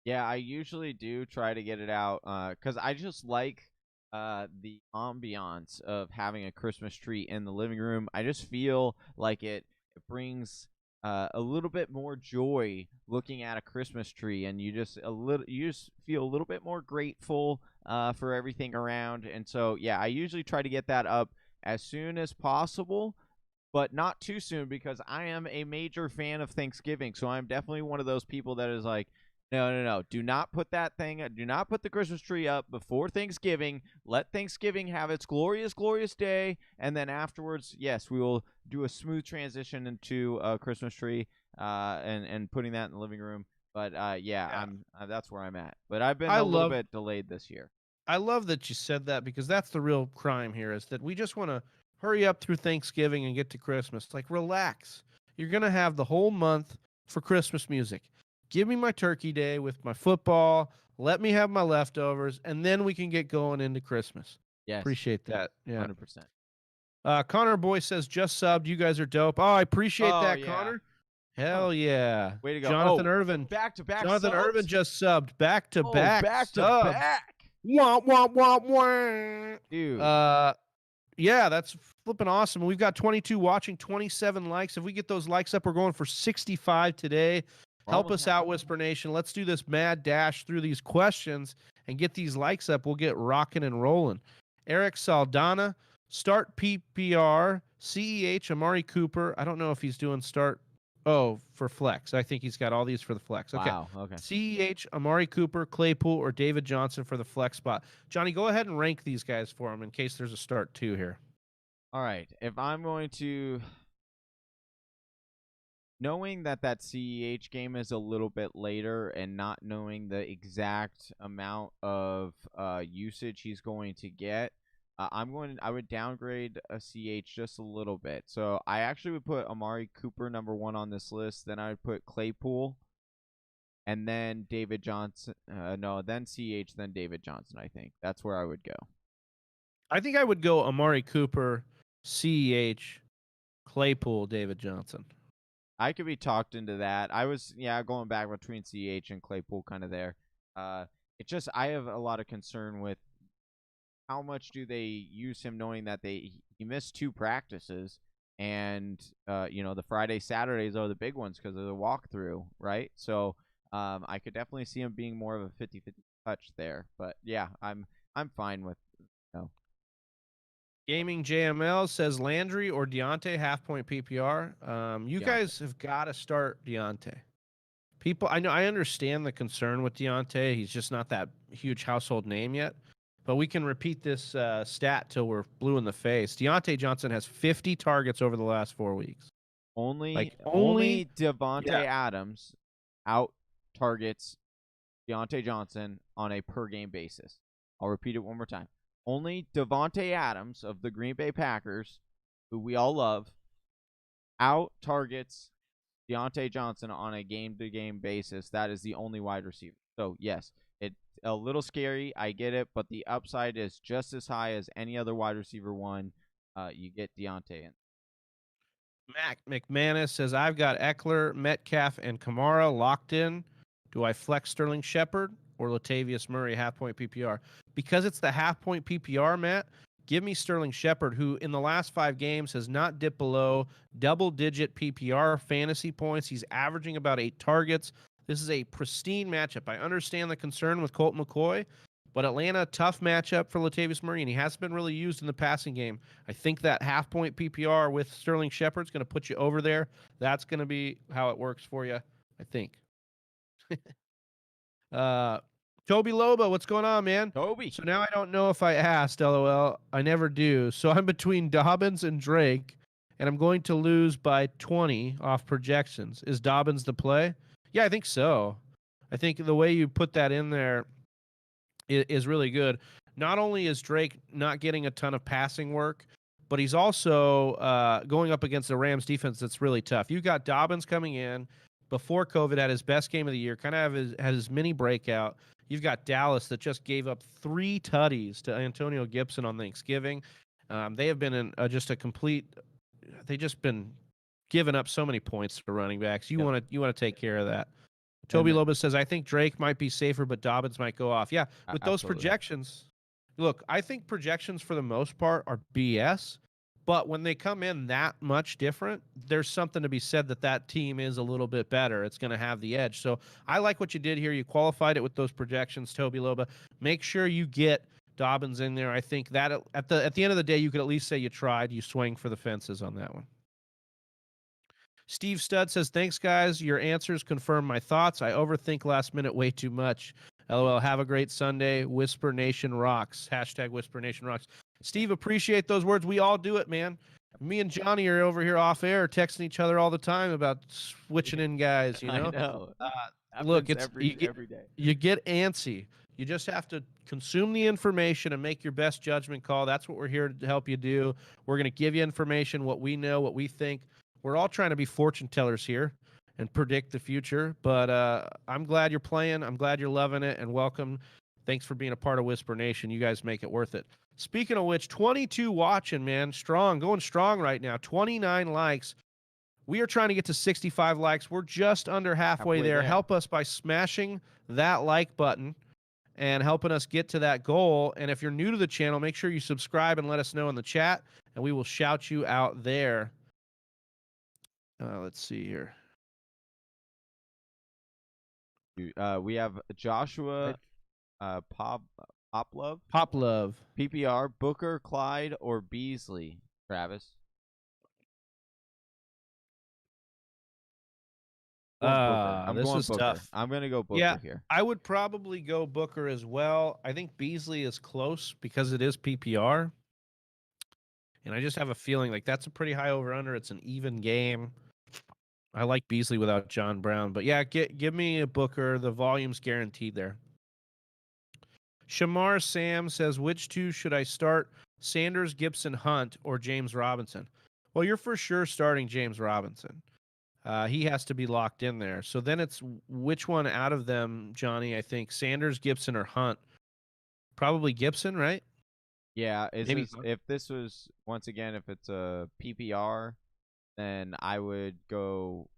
A: Yeah, I usually do try to get it out because I just like the ambiance of having a Christmas tree in the living room. I just feel like it brings a little bit more joy looking at a Christmas tree, and you just feel a little bit more grateful for everything around. And so, yeah, I usually try to get that up as soon as possible, but not too soon because I am a major fan of Thanksgiving. So I'm definitely one of those people that is like, no, no, no. Do not put do not put the Christmas tree up before Thanksgiving. Let Thanksgiving have its glorious, glorious day. And then afterwards, yes, we will do a smooth transition into a Christmas tree and putting that in the living room. But yeah, I'm that's where I'm at. But I've been
B: I
A: a little
B: love
A: bit delayed this year.
B: I love that you said that because that's the real crime here is that we just want to hurry up through Thanksgiving and get to Christmas. Like, relax. You're going to have the whole month for Christmas music. Give me my turkey day with my football. Let me have my leftovers, and then we can get going into Christmas.
A: Yes,
B: Appreciate that. Yeah.
A: 100%.
B: Connor Boy says, just subbed. You guys are dope. Oh, I appreciate
A: Oh
B: that,
A: yeah.
B: Connor.
A: Oh,
B: Hell yeah.
A: way to go.
B: Jonathan
A: Oh,
B: Irvin.
A: back to back
B: Jonathan Irvin
A: subs.
B: just subbed. Back to
A: Oh,
B: back
A: back to
B: subs.
A: back,
B: Wah, wah, wah, wah.
A: dude.
B: Yeah, that's flipping awesome. We've got 22 watching, 27 likes. If we get those likes up, we're going for 65 today. Help us out, Whisper Nation. Let's do this mad dash through these questions and get these likes up. We'll get rocking and rolling. Eric Saldana, start PPR, CEH, Amari Cooper. I don't know if he's doing start. Oh, for flex. I think he's got all these for the flex. Okay.
A: Wow. Okay.
B: CEH, Amari Cooper, Claypool, or David Johnson for the flex spot. Johnny, go ahead and rank these guys for him in case there's a start two here.
A: All right. If I'm going to, knowing that CEH game is a little bit later and not knowing the exact amount of usage he's going to get, I would downgrade a CH just a little bit. So I actually would put Amari Cooper number 1 on this list. Then I would put Claypool, and then David Johnson. No, then CH, then David Johnson. I think that's where I would go.
B: I think I would go Amari Cooper, CEH, Claypool, David Johnson.
A: I could be talked into that. I was going back between CH and Claypool kind of there. It's just I have a lot of concern with how much do they use him, knowing that he missed 2 practices, and the Friday Saturdays are the big ones because of the walkthrough, right? So I could definitely see him being more of a 50-50 touch there. But yeah, I'm fine with
B: Gaming JML says Landry or Deontay, half point PPR. You
A: Deontay.
B: guys have got to start Deontay. People, I understand the concern with Deontay. He's just not that huge household name yet. But we can repeat this stat till we're blue in the face. Deontay Johnson has 50 targets over the last 4 weeks.
A: Only Devontae Adams out targets Deontay Johnson on a per game basis. I'll repeat it one more time. Only Devontae Adams of the Green Bay Packers, who we all love, out targets Deontay Johnson on a game-to-game basis. That is the only wide receiver. So, yes, it's a little scary. I get it, but the upside is just as high as any other wide receiver one. You get Deontay in.
B: Mac McManus says, I've got Eckler, Metcalf, and Kamara locked in. Do I flex Sterling Shepard or Latavius Murray half-point PPR? Because it's the half-point PPR, Matt, Give me Sterling Shepard, who in the last 5 games has not dipped below double-digit PPR fantasy points. He's averaging about 8 targets. This is a pristine matchup. I understand the concern with Colt McCoy, but Atlanta, tough matchup for Latavius Murray, and he hasn't been really used in the passing game. I think that half-point PPR with Sterling Shepard is going to put you over there. That's going to be how it works for you, I think. Toby Loba, what's going on, man?
A: Toby.
B: So now I don't know if I asked, LOL. I never do. So I'm between Dobbins and Drake, and I'm going to lose by 20 off projections. Is Dobbins the play? Yeah, I think so. I think the way you put that in there is really good. Not only is Drake not getting a ton of passing work, but he's also going up against the Rams defense that's really tough. You've got Dobbins coming in before COVID had his best game of the year, kind of had his mini breakout. You've got Dallas that just gave up 3 tutties to Antonio Gibson on Thanksgiving. They have been in just a complete. They just been giving up so many points for running backs. You want to take care of that. Toby Lobos says, I think Drake might be safer, but Dobbins might go off. Yeah, with those projections, look, I think projections for the most part are BS. But when they come in that much different, there's something to be said that team is a little bit better. It's going to have the edge. So I like what you did here. You qualified it with those projections, Toby Loba. Make sure you get Dobbins in there. I think that at the end of the day, you could at least say you tried. You swing for the fences on that one. Steve Studd says, thanks, guys. Your answers confirm my thoughts. I overthink last minute way too much. LOL. Have a great Sunday. Whisper Nation rocks. Hashtag Whisper Nation rocks. Steve, appreciate those words. We all do it, man. Me and Johnny are over here off air texting each other all the time about switching in guys, you know?
A: I know.
B: Look, it's
A: every day.
B: You get antsy. You just have to consume the information and make your best judgment call. That's what we're here to help you do. We're going to give you information, what we know, what we think. We're all trying to be fortune tellers here and predict the future. But I'm glad you're playing. I'm glad you're loving it, and welcome. Thanks for being a part of Whisper Nation. You guys make it worth it. Speaking of which, 22 watching, man. Strong, going strong right now. 29 likes. We are trying to get to 65 likes. We're just under halfway there. Help us by smashing that like button and helping us get to that goal. And if you're new to the channel, make sure you subscribe and let us know in the chat, and we will shout you out there. Let's see here.
A: We have Joshua Poplove. PPR, Booker, Clyde, or Beasley, Travis?
B: This is tough.
A: I'm going to go Booker here.
B: I would probably go Booker as well. I think Beasley is close because it is PPR. And I just have a feeling like that's a pretty high over-under. It's an even game. I like Beasley without John Brown. But yeah, give me a Booker. The volume's guaranteed there. Shamar Sam says, which two should I start? Sanders, Gibson, Hunt, or James Robinson? Well, you're for sure starting James Robinson. He has to be locked in there. So then it's which one out of them, Johnny? I think Sanders, Gibson, or Hunt. Probably Gibson, right?
A: Yeah. If this was, once again, if it's a PPR, then I would go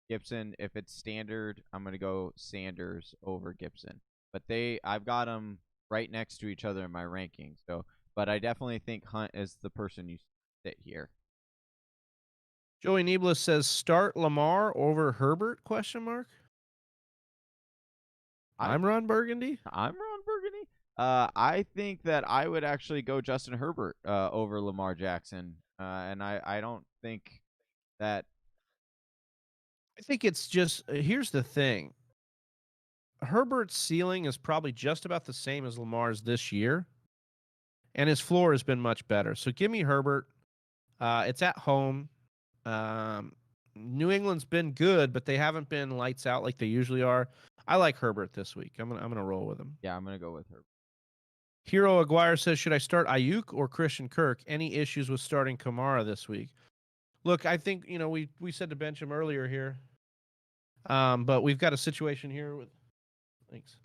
A: Gibson. If it's standard, I'm going to go Sanders over Gibson. But I've got them right next to each other in my rankings. So, but I definitely think Hunt is the person you sit here.
B: Joey Neblis says, start Lamar over Herbert, ? I'm Ron Burgundy.
A: I think that I would actually go Justin Herbert over Lamar Jackson. And I don't think that.
B: I think it's just, here's the thing. Herbert's ceiling is probably just about the same as Lamar's this year, and his floor has been much better. So give me Herbert. It's at home. New England's been good, but they haven't been lights out like they usually are. I like Herbert this week. I'm gonna roll with him.
A: Yeah, I'm gonna go with Herbert.
B: Hero Aguirre says, should I start Ayuk or Christian Kirk? Any issues with starting Kamara this week? Look, I think we said to bench him earlier here, but we've got a situation here with. Thanks.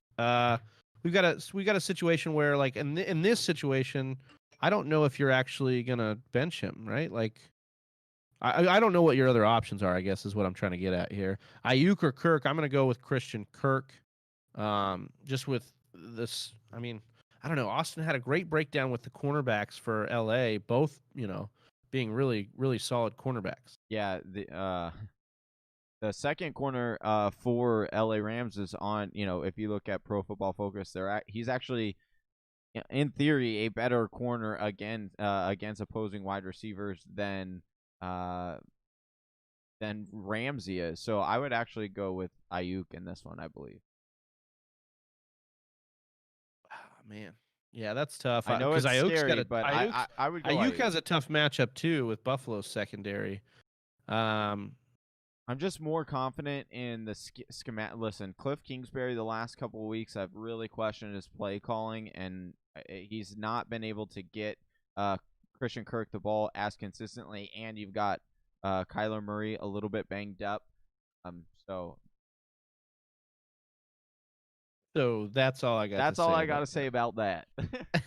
B: We've got a situation where, like, in this situation, I don't know if you're actually gonna bench him, right? Like, I don't know what your other options are, I guess, is what I'm trying to get at here. Ayuk or Kirk? I'm gonna go with Christian Kirk. Just with this, I mean, I don't know. Austin had a great breakdown with the cornerbacks for LA, both, being really, really solid cornerbacks.
A: Yeah, the second corner for LA Rams is on. If you look at Pro Football Focus, he's actually in theory a better corner against opposing wide receivers uh than Ramsey is. So I would actually go with Ayuk in this one, I believe.
B: Ah, man. Yeah, that's tough.
A: I know
B: Because
A: it's scary, but I would go
B: Ayuk
A: Ayuk.
B: has a tough matchup too with Buffalo's secondary. Um,
A: I'm just more confident in the schematic. Listen, Cliff Kingsbury, the last couple of weeks, I've really questioned his play calling, and he's not been able to get uh, Christian Kirk the ball as consistently. And you've got Kyler Murray a little bit banged up. So
B: so that's all I got to
A: that's all
B: say
A: I got
B: about
A: to say about that.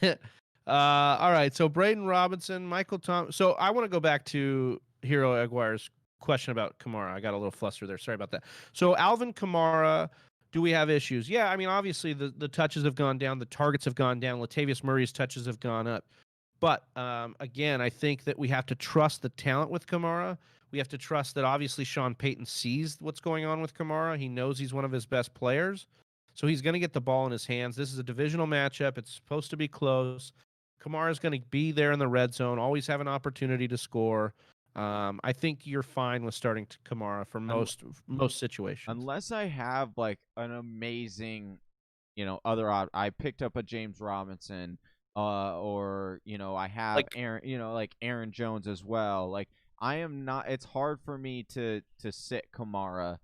B: that. All right. So Braden Robinson, Michael Thomas. So I want to go back to Hero Aguirre's question about Kamara. I got a little flustered there. Sorry about that. So Alvin Kamara, do we have issues? Yeah. I mean, obviously the touches have gone down, the targets have gone down, Latavius Murray's touches have gone up. But again, I think that we have to trust the talent with Kamara. We have to trust that obviously Sean Payton sees what's going on with Kamara. He knows he's one of his best players. So he's going to get the ball in his hands. This is a divisional matchup. It's supposed to be close. Kamara's going to be there in the red zone, always have an opportunity to score. I think you're fine with starting Kamara for most situations.
A: Unless I have like an amazing, I picked up a James Robinson, or I have
B: Like
A: Aaron, like Aaron Jones as well. Like I am not. It's hard for me to sit Kamara,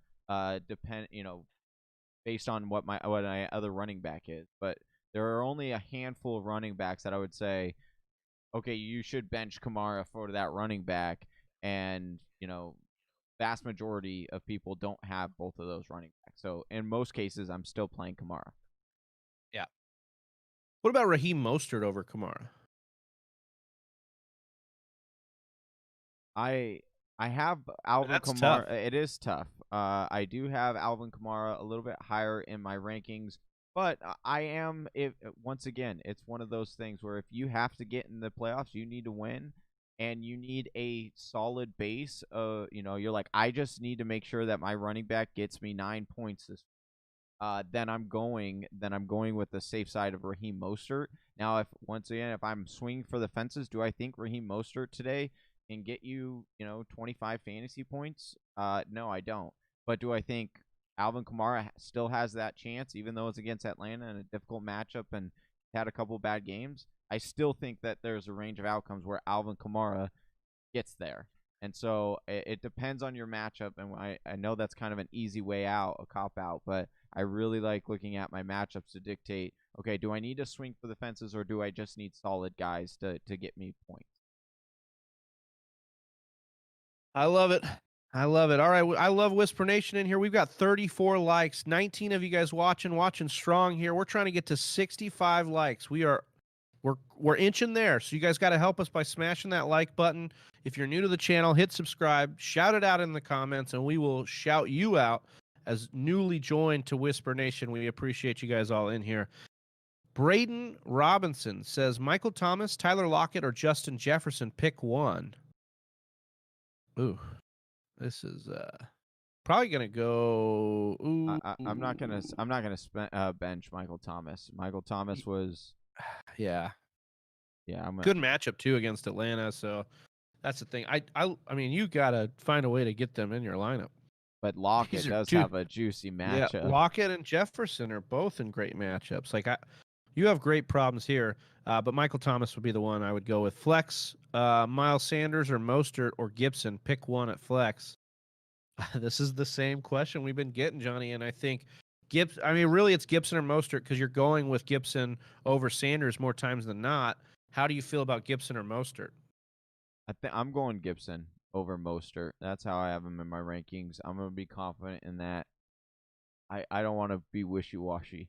A: based on what my other running back is. But there are only a handful of running backs that I would say, okay, you should bench Kamara for that running back, and vast majority of people don't have both of those running backs. So in most cases, I'm still playing Kamara.
B: yeah. What about Raheem Mostert over Kamara?
A: I I have Alvin
B: That's tough.
A: Kamara. It is tough. I do have Alvin Kamara a little bit higher in my rankings, but I am. If once again, it's one of those things where if you have to get in the playoffs, you need to win, and you need a solid base. You're like, I just need to make sure that my running back gets me 9 points this. Then I'm going with the safe side of Raheem Mostert. Now, if I'm swinging for the fences, do I think Raheem Mostert today can get you 25 fantasy points? No, I don't. But do I think Alvin Kamara still has that chance, even though it's against Atlanta and a difficult matchup and had a couple bad games? I still think that there's a range of outcomes where Alvin Kamara gets there. And so it depends on your matchup. And I know that's kind of an easy way out, a cop out, but I really like looking at my matchups to dictate, okay, do I need to swing for the fences or do I just need solid guys to get me points?
B: I love it. I love it. All right, I love Whisper Nation in here. We've got 34 likes, 19 of you guys watching strong here. We're trying to get to 65 likes. We're inching there. So you guys got to help us by smashing that like button. If you're new to the channel, hit subscribe, shout it out in the comments, and we will shout you out as newly joined to Whisper Nation. We appreciate you guys all in here. Braden Robinson says Michael Thomas, Tyler Lockett, or Justin Jefferson. Pick one. Ooh, this is probably gonna go. Ooh,
A: I'm not gonna bench Michael Thomas. Michael Thomas was
B: yeah,
A: yeah.
B: good matchup too against Atlanta. So that's the thing. I mean, you gotta find a way to get them in your lineup.
A: But
B: These
A: Lockett
B: are
A: does
B: two.
A: have a juicy
B: Yeah,
A: matchup.
B: Lockett and Jefferson are both in great matchups. You have great problems here, but Michael Thomas would be the one I would go with. Flex, Miles Sanders or Mostert or Gibson. Pick one at flex. This is the same question we've been getting, Johnny, and I think I mean, really, it's Gibson or Mostert because you're going with Gibson over Sanders more times than not. How do you feel about Gibson or Mostert?
A: I think I'm going Gibson over Mostert. That's how I have him in my rankings. I'm gonna be confident in that. I don't want to be wishy washy.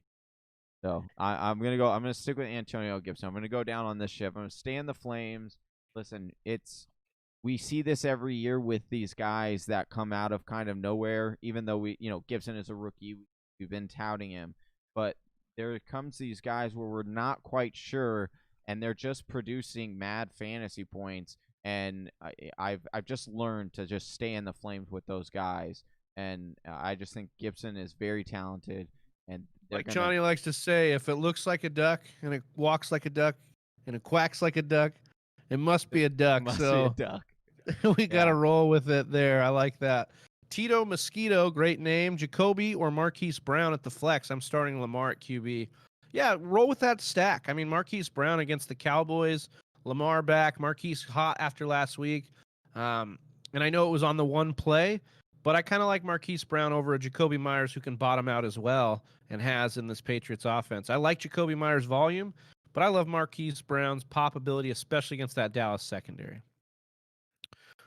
A: So I'm gonna stick with Antonio Gibson. I'm gonna go down on this ship. I'm gonna stay in the Flames. Listen, we see this every year with these guys that come out of kind of nowhere. Even though Gibson is a rookie, we've been touting him, but there comes these guys where we're not quite sure, and they're just producing mad fantasy points. And I've just learned to just stay in the flames with those guys, and I just think Gibson is very talented, and they're
B: Like
A: gonna
B: Johnny likes to say, if it looks like a duck and it walks like a duck and it quacks like a duck, it must be a
A: it
B: duck.
A: must be a
B: So
A: duck.
B: we got to
A: Yeah,
B: roll with it there. I like that. Tito Mosquito, great name. Jacoby or Marquise Brown at the flex. I'm starting Lamar at QB. Yeah, roll with that stack. I mean, Marquise Brown against the Cowboys, Lamar back, Marquise hot after last week. And I know it was on the one play, but I kind of like Marquise Brown over a Jacoby Myers who can bottom out as well and has in this Patriots offense. I like Jacoby Myers' volume, but I love Marquise Brown's pop ability, especially against that Dallas secondary.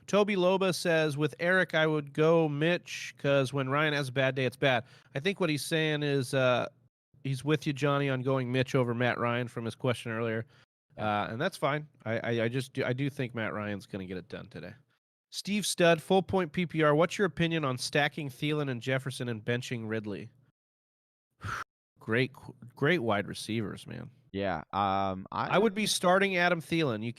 B: Toby Loba says, with Eric, I would go Mitch because when Ryan has a bad day, it's bad. I think what he's saying is he's with you, Johnny, on going Mitch over Matt Ryan from his question earlier.
A: yeah.
B: And that's fine. I do think Matt Ryan's going to get it done today. Steve Stud, full point PPR. What's your opinion on stacking Thielen and Jefferson and benching Ridley? Great wide receivers, man.
A: Yeah.
B: I would be starting Adam Thielen. You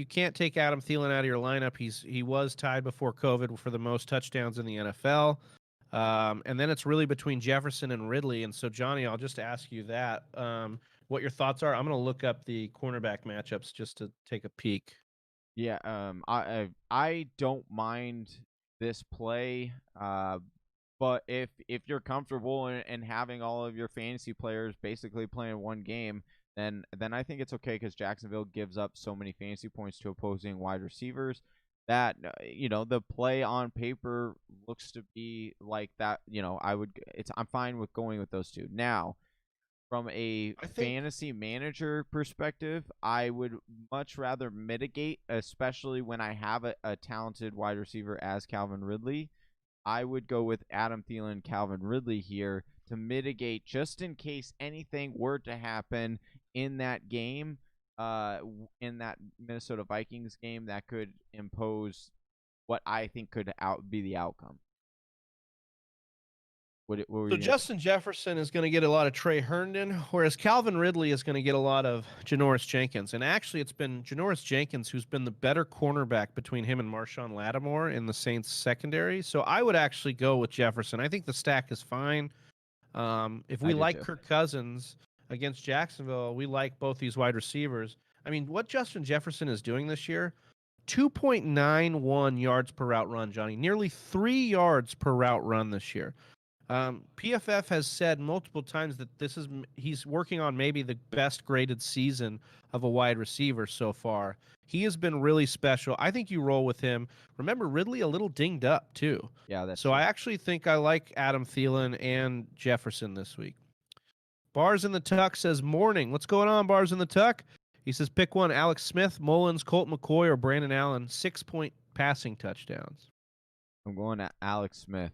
B: can't take Adam Thielen out of your lineup. He was tied before COVID for the most touchdowns in the NFL. And then it's really between Jefferson and Ridley. And so, Johnny, I'll just ask you that. What your thoughts are. I'm going to look up the cornerback matchups just to take a peek.
A: Yeah. I don't mind this play. But if you're comfortable in having all of your fantasy players basically playing one game, then I think it's okay because Jacksonville gives up so many fantasy points to opposing wide receivers that the play on paper looks to be like that. I'm fine with going with those two. Now, from a
B: I think
A: fantasy manager perspective, I would much rather mitigate, especially when I have a talented wide receiver as Calvin Ridley. I would go with Adam Thielen, Calvin Ridley here to mitigate just in case anything were to happen in that game, in that Minnesota Vikings game that could impose what I think could be the outcome. What were
B: so.
A: you gonna say?
B: Justin Jefferson is going to get a lot of Trey Herndon, whereas Calvin Ridley is going to get a lot of Janoris Jenkins. And actually, it's been Janoris Jenkins who's been the better cornerback between him and Marshawn Lattimore in the Saints secondary. So I would actually go with Jefferson. I think the stack is fine. If
A: I
B: we
A: do
B: like
A: too.
B: Kirk Cousins against Jacksonville, we like both these wide receivers. I mean, what Justin Jefferson is doing this year, 2.91 yards per route run, Johnny, nearly 3 yards per route run this year. PFF has said multiple times that he's working on maybe the best graded season of a wide receiver so far. He has been really special. I think you roll with him. Remember, Ridley a little dinged up too.
A: Yeah, that's
B: So
A: true.
B: I actually think I like Adam Thielen and Jefferson this week. Bars in the Tuck says, morning. What's going on, Bars in the Tuck? He says, pick one, Alex Smith, Mullins, Colt McCoy, or Brandon Allen, 6-point passing touchdowns.
A: I'm going to Alex Smith.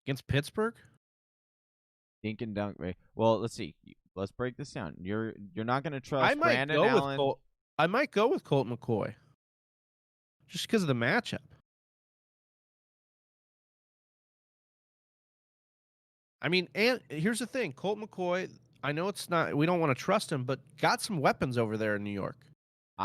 B: Against Pittsburgh?
A: Dink and dunk. Well, let's see. Let's break this down. You're not going to
B: I
A: trust
B: might
A: Brandon
B: go with
A: Allen.
B: Colt. I might go with Colt McCoy. Just because of the matchup. I mean, and here's the thing, Colt McCoy, I know it's not we don't want to trust him, but got some weapons over there in New York.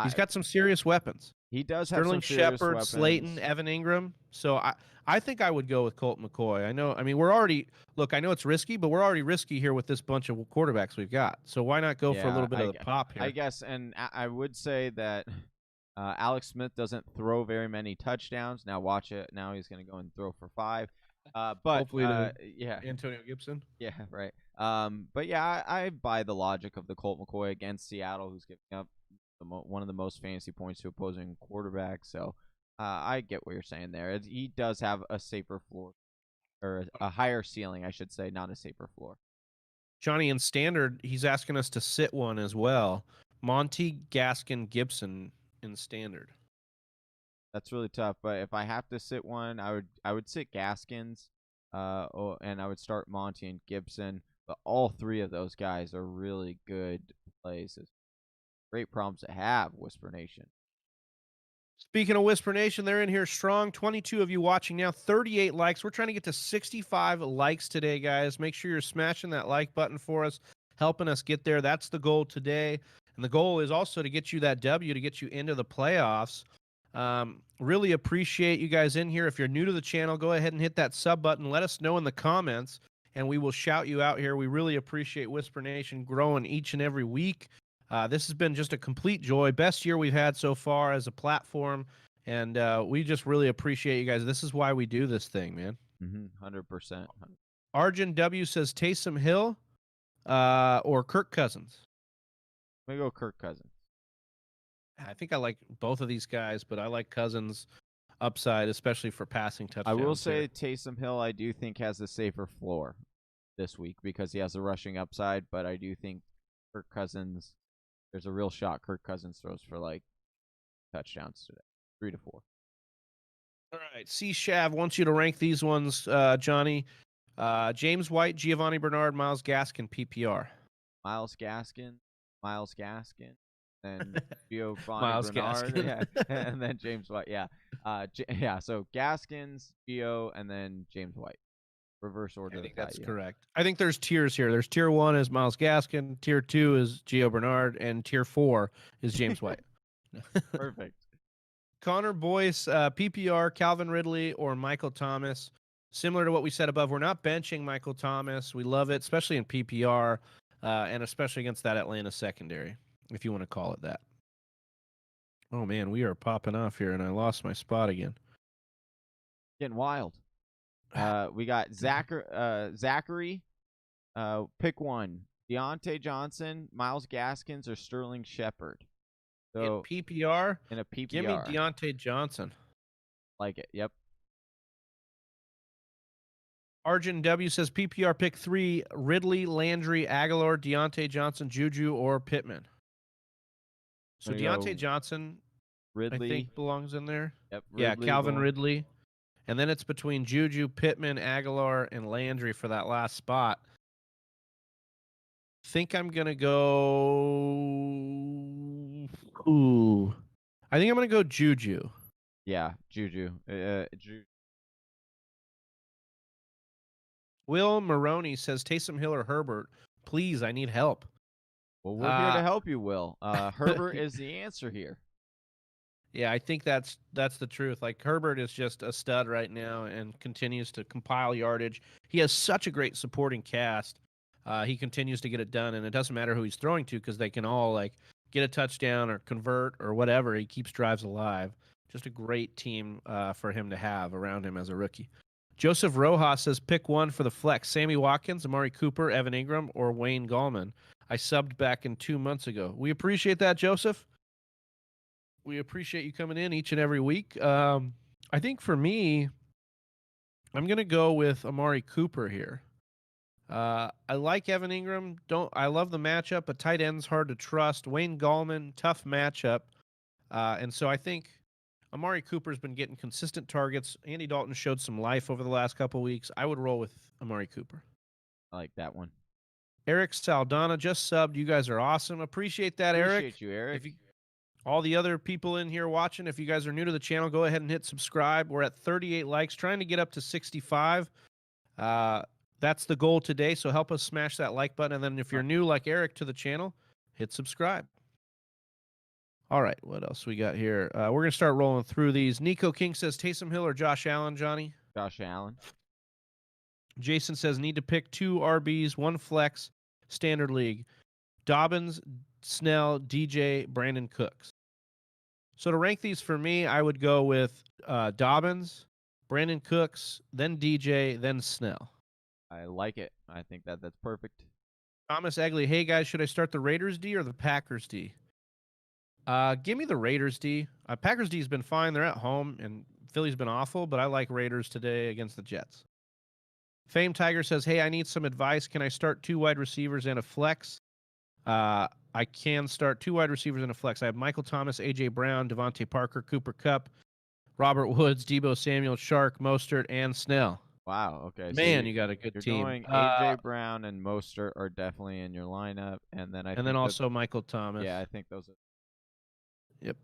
B: He's
A: I
B: got some serious weapons.
A: He does have
B: Sterling
A: some serious
B: Shepard, Slayton,
A: weapons.
B: Evan Ingram. So I think I would go with Colt McCoy. I mean, we're already I know it's risky, but we're already risky here with this bunch of quarterbacks we've got. So why not go for a
A: Yeah,
B: little bit of the pop
A: I
B: here?
A: guess, and I would say that Alex Smith doesn't throw very many touchdowns. Now watch it. Now he's going to go and throw for 5. But
B: Hopefully to
A: yeah,
B: Antonio Gibson.
A: yeah, right. But yeah, I buy the logic of the Colt McCoy against Seattle, who's giving up one of the most fantasy points to opposing quarterbacks. So I get what you're saying there. He does have a safer floor, or a higher ceiling, I should say, not a safer floor.
B: Johnny, in standard, he's asking us to sit one as well. Monty, Gaskin, Gibson in standard.
A: That's really tough. But if I have to sit one, I would sit Gaskins, and I would start Monty and Gibson. But all three of those guys are really good plays. It's great problems to have, Whisper Nation.
B: Speaking of Whisper Nation, they're in here strong. 22 of you watching now, 38 likes. We're trying to get to 65 likes today, guys. Make sure you're smashing that like button for us, helping us get there. That's the goal today. And the goal is also to get you that W, to get you into the playoffs. Really appreciate you guys in here. If you're new to the channel, go ahead and hit that sub button. Let us know in the comments, and we will shout you out here. We really appreciate Whisper Nation growing each and every week. This has been just a complete joy. Best year we've had so far as a platform, and we just really appreciate you guys. This is why we do this thing, man.
A: 100%.
B: Arjun W says Taysom Hill or Kirk Cousins.
A: Let me go Kirk Cousins.
B: I think I like both of these guys, but I like Cousins' upside, especially for passing touchdowns.
A: I will say
B: here.
A: Taysom Hill, I do think, has a safer floor this week because he has a rushing upside, but I do think Kirk Cousins, there's a real shot Kirk Cousins throws for like touchdowns today, 3 to 4.
B: All right, C. Shav wants you to rank these ones, Johnny. James White, Giovanni Bernard, Myles Gaskin, PPR.
A: Myles Gaskin, then Giovanni
B: Myles
A: Bernard,
B: Gaskin.
A: yeah, and then James White, yeah, yeah. So Gaskins, Gio, and then James White. Reverse order.
B: I think that's correct. I think there's tiers here. There's tier 1 is Myles Gaskin, tier 2 is Gio Bernard, and tier 4 is James White.
A: Perfect.
B: Connor Boyce, PPR, Calvin Ridley, or Michael Thomas. Similar to what we said above, we're not benching Michael Thomas. We love it, especially in PPR, and especially against that Atlanta secondary, if you want to call it that. Oh, man, we are popping off here, and I lost my spot again.
A: Getting wild. We got Zachary. Pick one. Deontay Johnson, Myles Gaskins, or Sterling Shepard. So
B: in PPR?
A: In a PPR.
B: Give me Deontay Johnson.
A: Like it. Yep.
B: Arjun W says PPR pick 3, Ridley, Landry, Aguilar, Deontay Johnson, Juju, or Pittman. So Deontay Johnson,
A: Ridley,
B: I think, belongs in there.
A: Yep.
B: Yeah, Calvin Ridley. And then it's between Juju, Pittman, Aguilar, and Landry for that last spot. Think I'm going to go... Ooh. I think I'm going to go Juju.
A: Yeah, Juju.
B: Will Maroney says Taysom Hill or Herbert. Please, I need help.
A: Well, we're here to help you, Will. Herbert is the answer here.
B: Yeah, I think that's the truth. Like, Herbert is just a stud right now and continues to compile yardage. He has such a great supporting cast. He continues to get it done, and it doesn't matter who he's throwing to because they can all like get a touchdown or convert or whatever. He keeps drives alive. Just a great team for him to have around him as a rookie. Joseph Rojas says pick one for the flex. Sammy Watkins, Amari Cooper, Evan Ingram, or Wayne Gallman. I subbed back in 2 months ago. We appreciate that, Joseph. We appreciate you coming in each and every week. I think for me, I'm going to go with Amari Cooper here. I like Evan Ingram. I love the matchup, but tight end's hard to trust. Wayne Gallman, tough matchup. And so I think Amari Cooper's been getting consistent targets. Andy Dalton showed some life over the last couple weeks. I would roll with Amari Cooper.
A: I like that one.
B: Eric Saldana just subbed. You guys are awesome. Appreciate that, Eric.
A: Appreciate you, Eric.
B: All the other people in here watching, if you guys are new to the channel, go ahead and hit subscribe. We're at 38 likes, trying to get up to 65. That's the goal today, so help us smash that like button. And then if you're new like Eric to the channel, hit subscribe. All right, what else we got here? We're going to start rolling through these. Nico King says Taysom Hill or Josh Allen, Johnny?
A: Josh Allen.
B: Jason says need to pick 2 RBs, 1 flex, standard league. Dobbins, Snell, DJ, Brandon Cooks. So to rank these for me, I would go with Dobbins, Brandon Cooks, then DJ, then Snell.
A: I like it. I think that's perfect.
B: Thomas Egley, hey guys, should I start the Raiders D or the Packers D? Give me the Raiders D. Packers D has been fine. They're at home, and Philly's been awful, but I like Raiders today against the Jets. Fame Tiger says, hey, I need some advice. Can I start 2 wide receivers and a flex? I can start 2 wide receivers and a flex. I have Michael Thomas, A.J. Brown, Devontae Parker, Cooper Kupp, Robert Woods, Deebo Samuel, Shark, Mostert, and Snell.
A: Wow, okay.
B: Man, you got a good team.
A: Going A.J. Brown and Mostert are definitely in your lineup, and then also
B: Michael Thomas.
A: Yeah, I think those are.
B: Yep.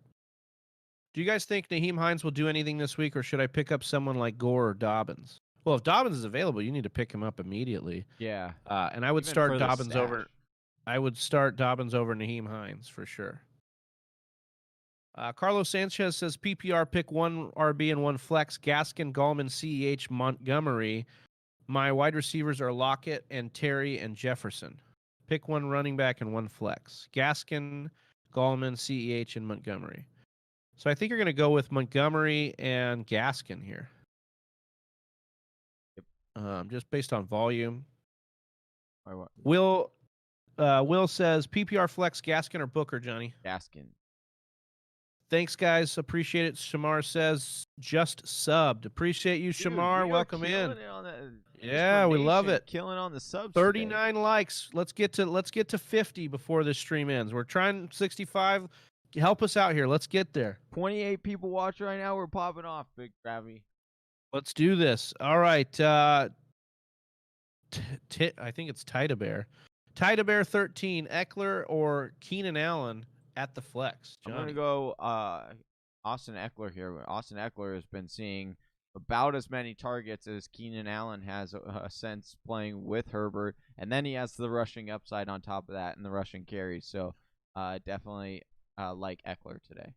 B: Do you guys think Naheem Hines will do anything this week, or should I pick up someone like Gore or Dobbins? Well, if Dobbins is available, you need to pick him up immediately.
A: Yeah,
B: And I would
A: even
B: start
A: for the
B: Dobbins
A: stash.
B: over. I would start Dobbins over Naheem Hines for sure. Carlos Sanchez says PPR pick one RB and one flex. Gaskin, Gallman, CEH, Montgomery. My wide receivers are Lockett and Terry and Jefferson. Pick one running back and one flex. Gaskin, Gallman, CEH, and Montgomery. So I think you're going to go with Montgomery and Gaskin here.
A: Yep.
B: Just based on volume.
A: Or what?
B: Will says PPR flex Gaskin or Booker, Johnny.
A: Gaskin.
B: Thanks, guys. Appreciate it. Shamar says just subbed. Appreciate you,
A: Dude,
B: Shamar.
A: we
B: Welcome
A: are
B: in.
A: killing it on that.
B: Yeah, we love it.
A: Killing on the subs.
B: 39 likes. Let's get to 50 before this stream ends. We're trying 65. Help us out here. Let's get there.
A: 28 people watch right now. We're popping off, Big Gravy.
B: Let's do this. All right. I think it's Tida Bear. Tida Bear 13. Eckler or Keenan Allen at the flex. Johnny.
A: I'm going to go Austin Eckler here. Austin Eckler has been seeing about as many targets as Keenan Allen has since playing with Herbert. And then he has the rushing upside on top of that and the rushing carries. So definitely like Eckler today.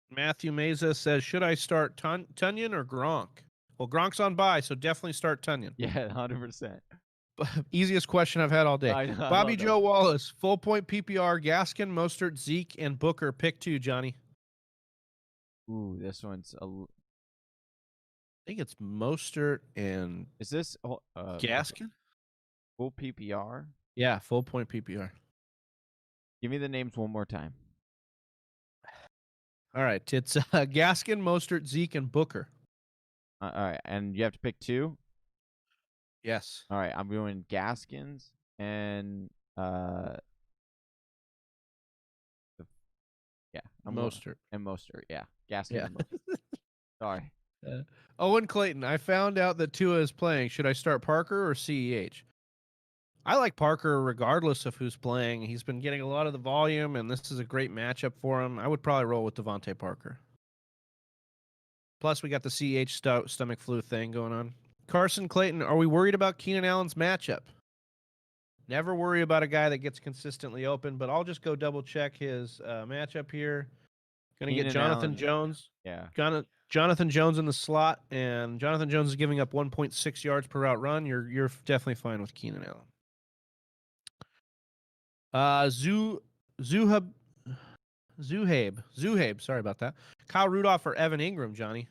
B: Matthew Meza says, should I start Tunyon or Gronk? Well, Gronk's on bye, so definitely start Tunyon.
A: Yeah, 100%.
B: Easiest question I've had all day. Bobby Joe Wallace, full point PPR, Gaskin, Mostert, Zeke, and Booker. Pick two, Johnny.
A: Ooh, this one's
B: I think it's Mostert and
A: is this
B: Gaskin?
A: Full PPR?
B: Yeah, full point PPR.
A: Give me the names one more time.
B: All right, it's Gaskin, Mostert, Zeke, and Booker.
A: All right, and you have to pick two?
B: Yes.
A: All right, I'm going Gaskins and
B: Mostert.
A: Mostert, yeah. Gaskins and Mostert. Sorry.
B: Owen Clayton, I found out that Tua is playing. Should I start Parker or CEH? I like Parker regardless of who's playing. He's been getting a lot of the volume, and this is a great matchup for him. I would probably roll with Devontae Parker. Plus, we got the CEH stomach flu thing going on. Carson Clayton, are we worried about Keenan Allen's matchup? Never worry about a guy that gets consistently open, but I'll just go double check his matchup here. Going to get Jonathan Jones.
A: Yeah.
B: Jonathan Jones in the slot, and Jonathan Jones is giving up 1.6 yards per route run. You're definitely fine with Keenan Allen. Zuhaib, sorry about that. Kyle Rudolph or Evan Ingram, Johnny?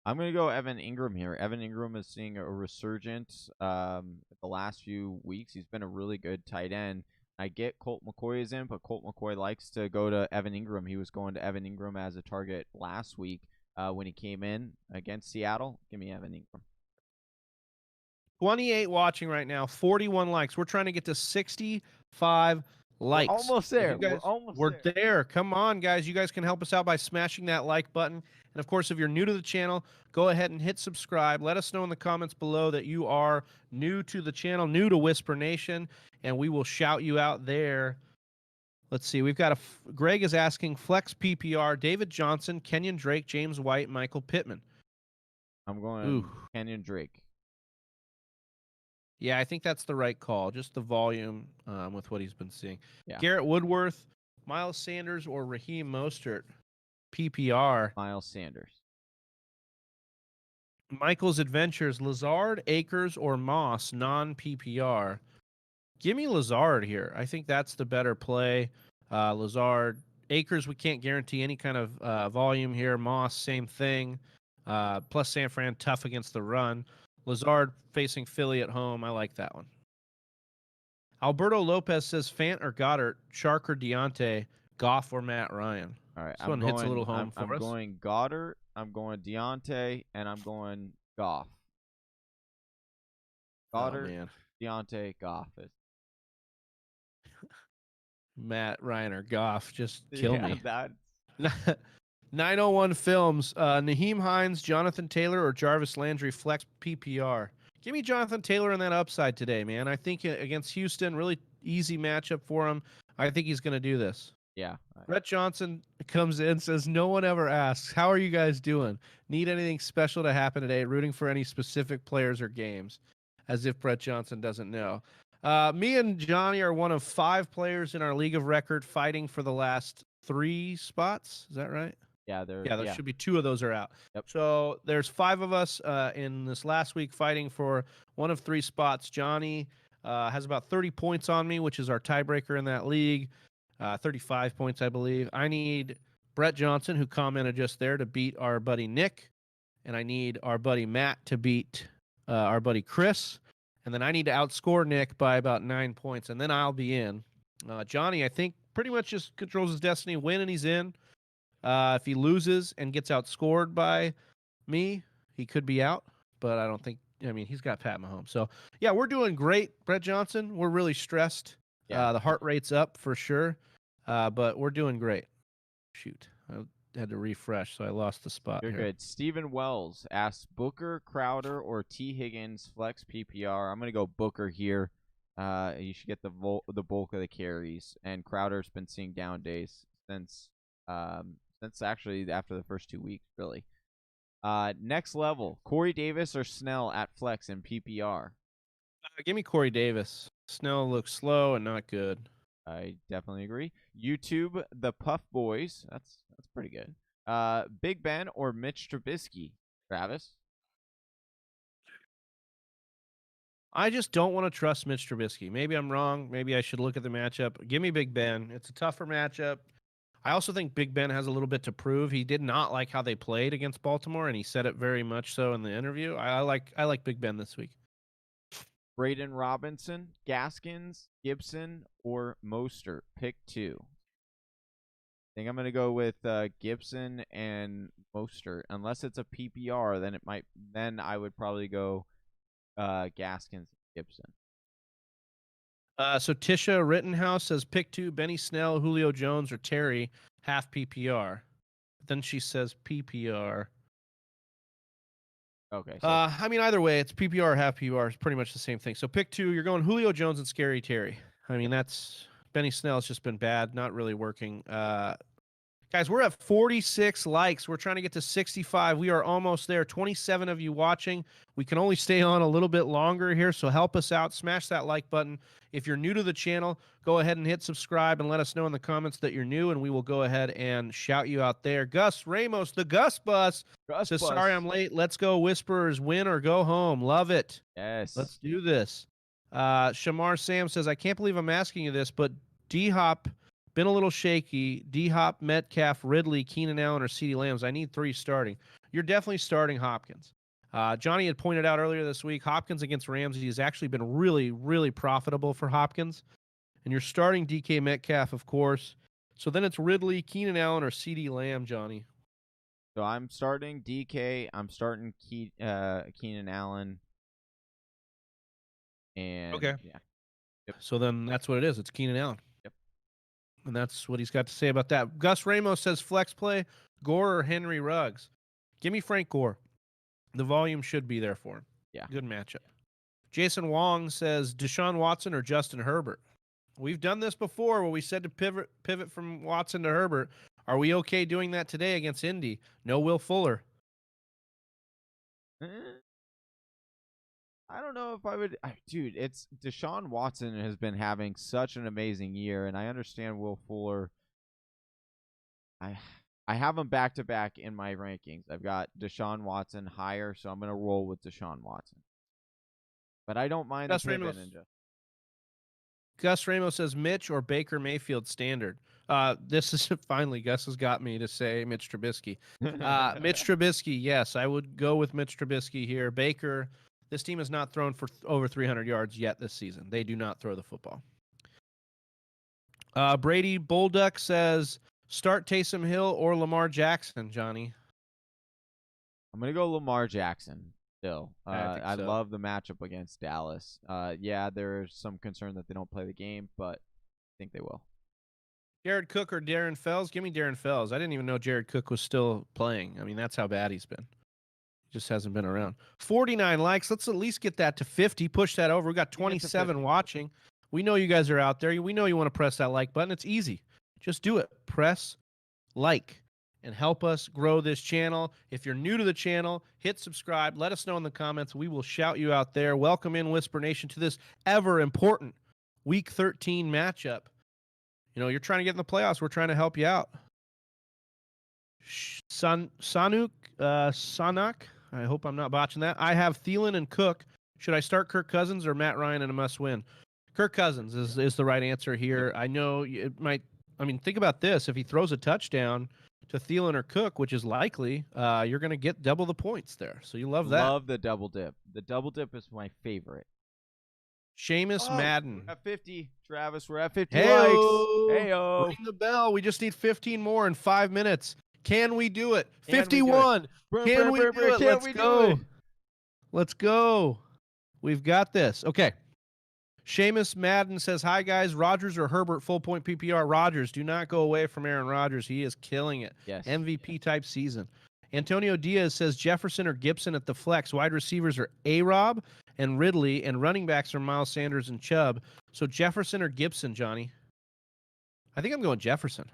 A: I'm going to go Evan Ingram here. Evan Ingram is seeing a resurgence the last few weeks. He's been a really good tight end. I get Colt McCoy is in, but Colt McCoy likes to go to Evan Ingram. He was going to Evan Ingram as a target last week when he came in against Seattle. Give me Evan Ingram.
B: 28 watching right now, 41 likes. We're trying to get to 65 likes.
A: We're almost there.
B: We're there. Come on, guys. You guys can help us out by smashing that like button. And, of course, if you're new to the channel, go ahead and hit subscribe. Let us know in the comments below that you are new to the channel, new to Whisper Nation, and we will shout you out there. Let's see. We've got Greg is asking flex PPR, David Johnson, Kenyon Drake, James White, Michael Pittman.
A: I'm going Kenyon Drake.
B: Yeah, I think that's the right call. Just the volume with what he's been seeing.
A: Yeah.
B: Garrett Woodworth, Miles Sanders, or Raheem Mostert. PPR.
A: Miles Sanders.
B: Michael's Adventures, Lazard, Akers, or Moss, non-PPR. Give me Lazard here. I think that's the better play. Lazard. Akers, we can't guarantee any kind of volume here. Moss, same thing. Plus San Fran, tough against the run. Lazard facing Philly at home. I like that one. Alberto Lopez says Fant or Goddard, Shark or Deontay, Goff or Matt Ryan.
A: All right,
B: this one hits a little home for us.
A: I'm going Goddard, I'm going Deontay, and I'm going Goff. Goddard, Deontay, Goff.
B: Matt Ryan or Goff, just kill me.
A: That's
B: 901 Films, Naheem Hines, Jonathan Taylor, or Jarvis Landry, flex PPR. Give me Jonathan Taylor in that upside today, man. I think against Houston, really easy matchup for him. I think he's going to do this.
A: Yeah.
B: Brett Johnson comes in, says, "No one ever asks, how are you guys doing? Need anything special to happen today? Rooting for any specific players or games?" As if Brett Johnson doesn't know. Me and Johnny are one of 5 players in our league of record fighting for the last 3 spots. Is that right?
A: Yeah, they're
B: Yeah, there
A: yeah.
B: should be 2 of those are out.
A: Yep.
B: So there's 5 of us in this last week fighting for one of 3 spots. Johnny has about 30 points on me, which is our tiebreaker in that league. 35 points, I believe. I need Brett Johnson, who commented just there, to beat our buddy Nick. And I need our buddy Matt to beat our buddy Chris. And then I need to outscore Nick by about 9 points, and then I'll be in. Johnny, I think, pretty much just controls his destiny. Win and he's in. If he loses and gets outscored by me, he could be out. But I don't think. I mean, he's got Pat Mahomes. So yeah, we're doing great, Brett Johnson. We're really stressed.
A: Yeah.
B: The heart rate's up for sure, but we're doing great. Shoot, I had to refresh, so I lost the spot.
A: You're
B: here.
A: good. Stephen Wells asks Booker, Crowder, or T. Higgins flex PPR. I'm gonna go Booker here. You should get the bulk of the carries, and Crowder's been seeing down days since actually after the first 2 weeks, really. Next level, Corey Davis or Snell at flex in PPR.
B: Give me Corey Davis. Snell looks slow and not good.
A: I definitely agree. YouTube, the Puff Boys. That's pretty good. Big Ben or Mitch Trubisky, Travis?
B: I just don't want to trust Mitch Trubisky. Maybe I'm wrong. Maybe I should look at the matchup. Give me Big Ben. It's a tougher matchup. I also think Big Ben has a little bit to prove. He did not like how they played against Baltimore, and he said it very much so in the interview. I like Big Ben this week.
A: Braden Robinson, Gaskins, Gibson, or Mostert. Pick 2. I think I'm gonna go with Gibson and Mostert. Unless it's a PPR, then I would probably go Gaskins and Gibson.
B: So Tisha Rittenhouse says pick 2: Benny Snell, Julio Jones, or Terry, half PPR. But then she says PPR.
A: Okay. So
B: I mean, either way, it's PPR, half PPR. It's pretty much the same thing. So pick 2. You're going Julio Jones and Scary Terry. I mean, that's Benny Snell's just been bad, not really working. Guys, we're at 46 likes. We're trying to get to 65. We are almost there. 27 of you watching. We can only stay on a little bit longer here, so help us out. Smash that like button. If you're new to the channel, go ahead and hit subscribe and let us know in the comments that you're new, and we will go ahead and shout you out there. Gus Ramos, the Gus Bus, says, sorry I'm late. Let's go Whisperers. Win or go home. Love it.
A: yes.
B: Let's do this. Shamar Sam says, I can't believe I'm asking you this, but D-Hop been a little shaky. D-Hop, Metcalf, Ridley, Keenan Allen, or CeeDee Lambs. I need 3 starting. You're definitely starting Hopkins. Johnny had pointed out earlier this week, Hopkins against Ramsey has actually been really, really profitable for Hopkins. And you're starting DK Metcalf, of course. So then it's Ridley, Keenan Allen, or CeeDee Lamb, Johnny.
A: So I'm starting DK. I'm starting Keenan Allen. And
B: okay.
A: Yeah.
B: Yep. So then that's what it is. It's Keenan Allen.
A: Yep.
B: And that's what he's got to say about that. Gus Ramos says flex play, Gore or Henry Ruggs. Give me Frank Gore. The volume should be there for him.
A: Yeah.
B: Good matchup. Jason Wong says Deshaun Watson or Justin Herbert. We've done this before where we said to pivot from Watson to Herbert. Are we okay doing that today against Indy? No Will Fuller.
A: I don't know if I would. Dude, it's Deshaun Watson has been having such an amazing year, and I understand Will Fuller. I have him back to back in my rankings. I've got Deshaun Watson higher, so I'm gonna roll with Deshaun Watson. But I don't mind
B: Gus
A: the pivot
B: Ramos.
A: ninja.
B: Gus Ramos says Mitch or Baker Mayfield standard. This is finally Gus has got me to say Mitch Trubisky. Mitch Trubisky, yes, I would go with Mitch Trubisky here. Baker, this team has not thrown for over 300 yards yet this season. They do not throw the football. Brady Bolduck says start Taysom Hill or Lamar Jackson, Johnny.
A: I'm gonna go Lamar Jackson. Still, I
B: so.
A: love the matchup against Dallas. Yeah, there's some concern that they don't play the game, but I think they will.
B: Jared Cook or Darren Fells? Give me Darren Fells. I didn't even know Jared Cook was still playing. I mean, that's how bad he's been. He just hasn't been around. 49 likes. Let's at least get that to 50. Push that over. We got 27 watching. We know you guys are out there. We know you want to press that like button. It's easy. just do it. Press like and help us grow this channel. If you're new to the channel, hit subscribe. Let us know in the comments. We will shout you out there. Welcome in Whisper Nation to this ever important Week 13 matchup. You know, you're trying to get in the playoffs. We're trying to help you out. Sanak, I hope I'm not botching that. I have Thielen and Cook. Should I start Kirk Cousins or Matt Ryan in a must-win? Kirk Cousins is the right answer here.
A: Yep.
B: I know it might. I mean, think about this. If he throws a touchdown to Thielen or Cook, which is likely, you're going to get double the points there. So you love that.
A: Love the double dip. The double dip is my favorite.
B: Seamus Madden.
A: We're at 50, Travis. We're at 50
B: Hey-o.
A: likes. Hey-o.
B: Ring the bell. We just need 15 more in 5 minutes. Can we do it?
A: Can
B: 51. Can we do it? Let's go. Let's go. We've got this. Okay. Seamus Madden says, hi, guys. Rodgers or Herbert, full point PPR. Rodgers, do not go away from Aaron Rodgers. He is killing it.
A: Yes.
B: MVP type season. Antonio Diaz says Jefferson or Gibson at the flex. Wide receivers are A-Rob and Ridley, and running backs are Miles Sanders and Chubb. So Jefferson or Gibson, Johnny? I think I'm going Jefferson.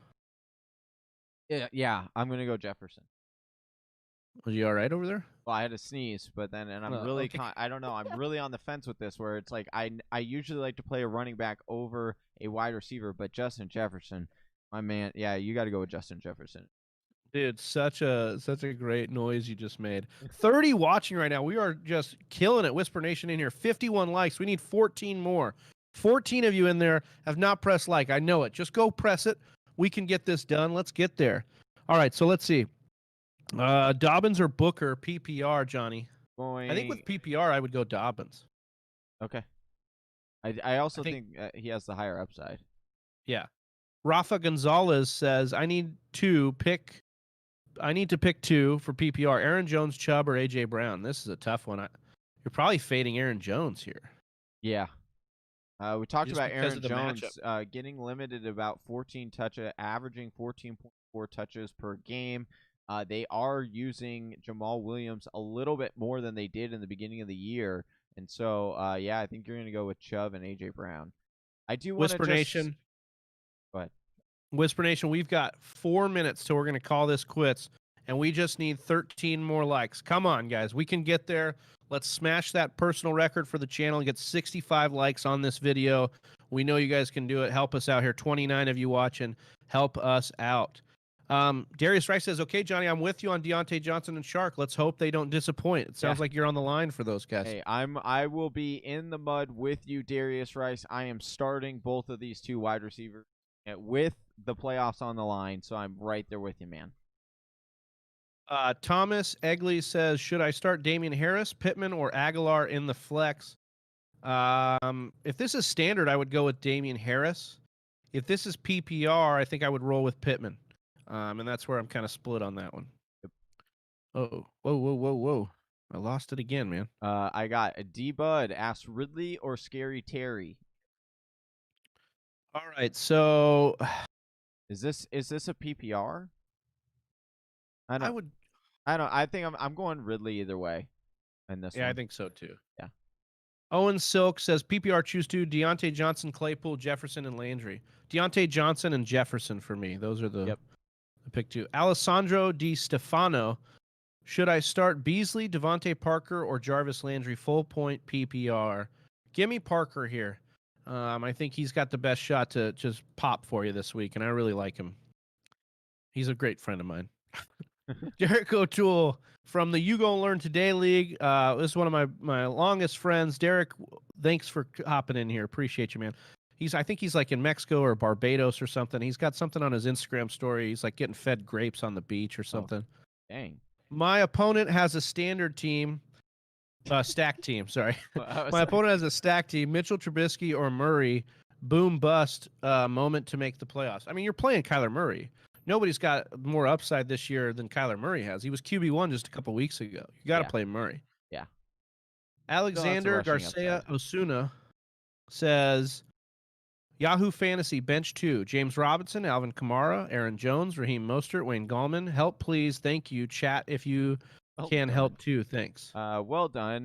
A: Yeah, I'm going to go Jefferson.
B: Was you all right over there?
A: Well, I had to sneeze, but then, and I'm really, I don't know, I'm really on the fence with this, where it's like I usually like to play a running back over a wide receiver, but Justin Jefferson, my man, yeah, you got to go with Justin Jefferson.
B: Dude, such a great noise you just made. 30 watching right now. We are just killing it. Whisper Nation in here. 51 likes. We need 14 more. 14 of you in there have not pressed like. I know it. Just go press it. We can get this done. Let's get there. All right, so let's see. Dobbins or Booker, PPR, Johnny? I think with PPR, I would go Dobbins.
A: Okay. I also think he has the higher upside.
B: Yeah. Rafa Gonzalez says, I need to pick two for PPR. Aaron Jones, Chubb, or A.J. Brown. This is a tough one. You're probably fading Aaron Jones here.
A: Yeah. We talked about Aaron Jones getting limited about 14 touches, averaging 14.4 touches per game. They are using Jamal Williams a little bit more than they did in the beginning of the year. And so, yeah, I think you're going to go with Chubb and A.J. Brown. I do want to
B: Whisper Nation.
A: Go ahead.
B: Whisper Nation, we've got 4 minutes till we're going to call this quits, and we just need 13 more likes. Come on, guys. We can get there. Let's smash that personal record for the channel and get 65 likes on this video. We know you guys can do it. Help us out here. 29 of you watching. Help us out. Darius Rice says, okay, Johnny, I'm with you on Deontay Johnson and Shark. Let's hope they don't disappoint. It sounds like you're on the line for those guys.
A: Hey, I will be in the mud with you, Darius Rice. I am starting both of these two wide receivers with the playoffs on the line, so I'm right there with you, man.
B: Thomas Egley says, should I start Damian Harris, Pittman, or Aguilar in the flex? If this is standard, I would go with Damian Harris. If this is PPR, I think I would roll with Pittman. And that's where I'm kind of split on that one.
A: Yep.
B: Oh, whoa. I lost it again, man.
A: I got D-Bud asked Ridley or Scary Terry.
B: All right, so
A: is this a PPR?
B: I
A: think I'm going Ridley either way in this one.
B: I think so too.
A: Yeah.
B: Owen Silk says PPR choose two: Deontay Johnson, Claypool, Jefferson, and Landry. Deontay Johnson and Jefferson for me. Those are the pick two. Alessandro Di Stefano. Should I start Beasley, Devontae Parker, or Jarvis Landry? Full point PPR. Give me Parker here. I think he's got the best shot to just pop for you this week, and I really like him. He's a great friend of mine. Derek O'Toole from the You Go Learn Today League. This is one of my longest friends. Derek, thanks for hopping in here. Appreciate you, man. I think he's like in Mexico or Barbados or something. He's got something on his Instagram story. He's like getting fed grapes on the beach or something.
A: Oh, dang.
B: My opponent has a standard team. Stack team, sorry. My opponent has a stack team. Mitchell Trubisky or Murray. Boom bust moment to make the playoffs. I mean, you're playing Kyler Murray. Nobody's got more upside this year than Kyler Murray has. He was QB1 just a couple weeks ago. You got to play Murray.
A: Yeah.
B: Alexander Garcia Osuna says, Yahoo Fantasy bench 2. James Robinson, Alvin Kamara, Aaron Jones, Raheem Mostert, Wayne Gallman. Help, please. Thank you. Chat if you can help too. Thanks.
A: Well done.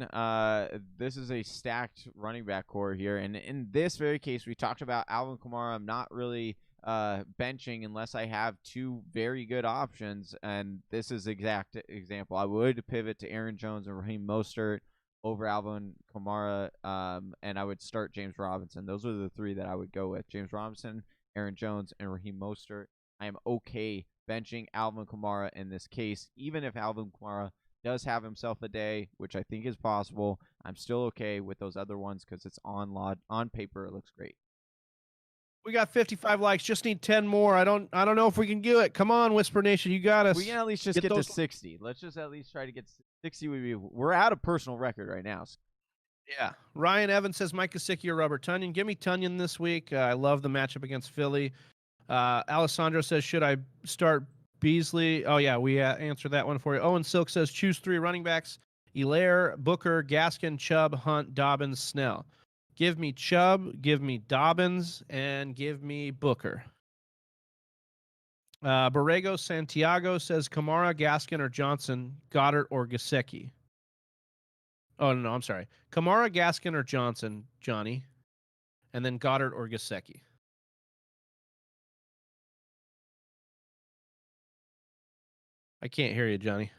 A: This is a stacked running back core here. And in this very case, we talked about Alvin Kamara. I'm not really benching unless I have two very good options. And this is exact example. I would pivot to Aaron Jones and Raheem Mostert over Alvin Kamara, and I would start James Robinson. Those are the three that I would go with: James Robinson, Aaron Jones, and Raheem Mostert. I am okay benching Alvin Kamara in this case, even if Alvin Kamara does have himself a day, which I think is possible. I'm still okay with those other ones because it's on paper. It looks great.
B: We got 55 likes. Just need 10 more. I don't know if we can do it. Come on, Whisper Nation, you got us.
A: We can at least just get to 60. Let's just at least try to get 60. We're at a personal record right now.
B: Yeah. Ryan Evans says Mike Gesicki or Robert Tonyan. Give me Tonyan this week. I love the matchup against Philly. Alessandro says, should I start Beasley? Oh, yeah, we answered that one for you. Owen Silk says, choose 3 running backs: Hilaire, Booker, Gaskin, Chubb, Hunt, Dobbins, Snell. Give me Chubb, give me Dobbins, and give me Booker. Borrego Santiago says Kamara, Gaskin, or Johnson, Goddard, or Gesicki. Oh, no, I'm sorry. Kamara, Gaskin, or Johnson, Johnny, and then Goddard or Gesicki. I can't hear you, Johnny.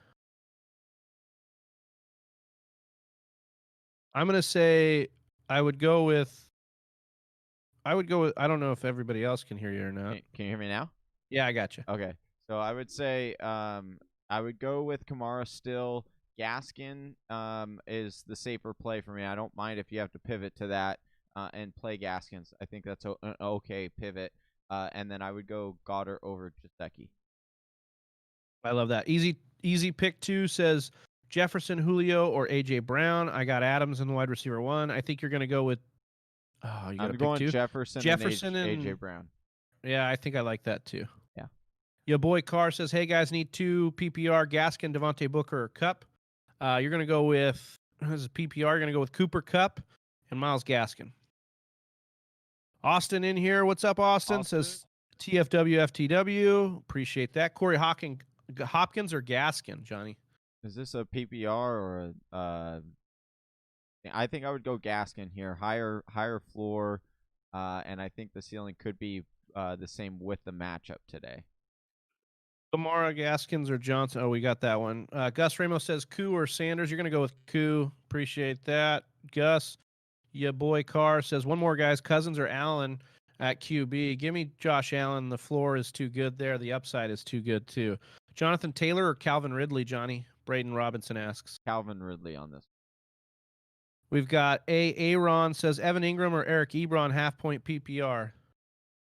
B: I'm going to say I would go with, I don't know if everybody else can hear you or not.
A: Can you hear me now?
B: Yeah, I got you.
A: Okay. So I would say I would go with Kamara still. Gaskin is the safer play for me. I don't mind if you have to pivot to that and play Gaskins. I think that's an okay pivot. And then I would go Goddard over Gesicki.
B: I love that. Easy pick 2 says Jefferson, Julio, or A.J. Brown. I got Adams in the wide receiver 1. I think you're going to go with you got to pick 2.
A: Jefferson and A.J. Brown.
B: Yeah, I think I like that too.
A: Yeah.
B: Your boy Carr says, hey, guys, need 2 PPR, Gaskin, Devontae Booker, or Kupp. You're going to go with, this is PPR, you're going to go with Cooper Kupp and Myles Gaskin. Austin in here. What's up, Austin? Says TFW, FTW. Appreciate that. Corey Hopkins or Gaskin, Johnny?
A: Is this a PPR or a I think I would go Gaskin here. Higher floor, and I think the ceiling could be the same with the matchup today.
B: Kamara, Gaskins, or Johnson? Oh, we got that one. Gus Ramos says Koo or Sanders. You're going to go with Koo. Appreciate that. Gus, your boy Carr says one more, guys. Cousins or Allen at QB. Give me Josh Allen. The floor is too good there. The upside is too good, too. Jonathan Taylor or Calvin Ridley, Johnny? Braden Robinson asks.
A: Calvin Ridley on this.
B: We've got Aaron says Evan Ingram or Eric Ebron, half-point PPR.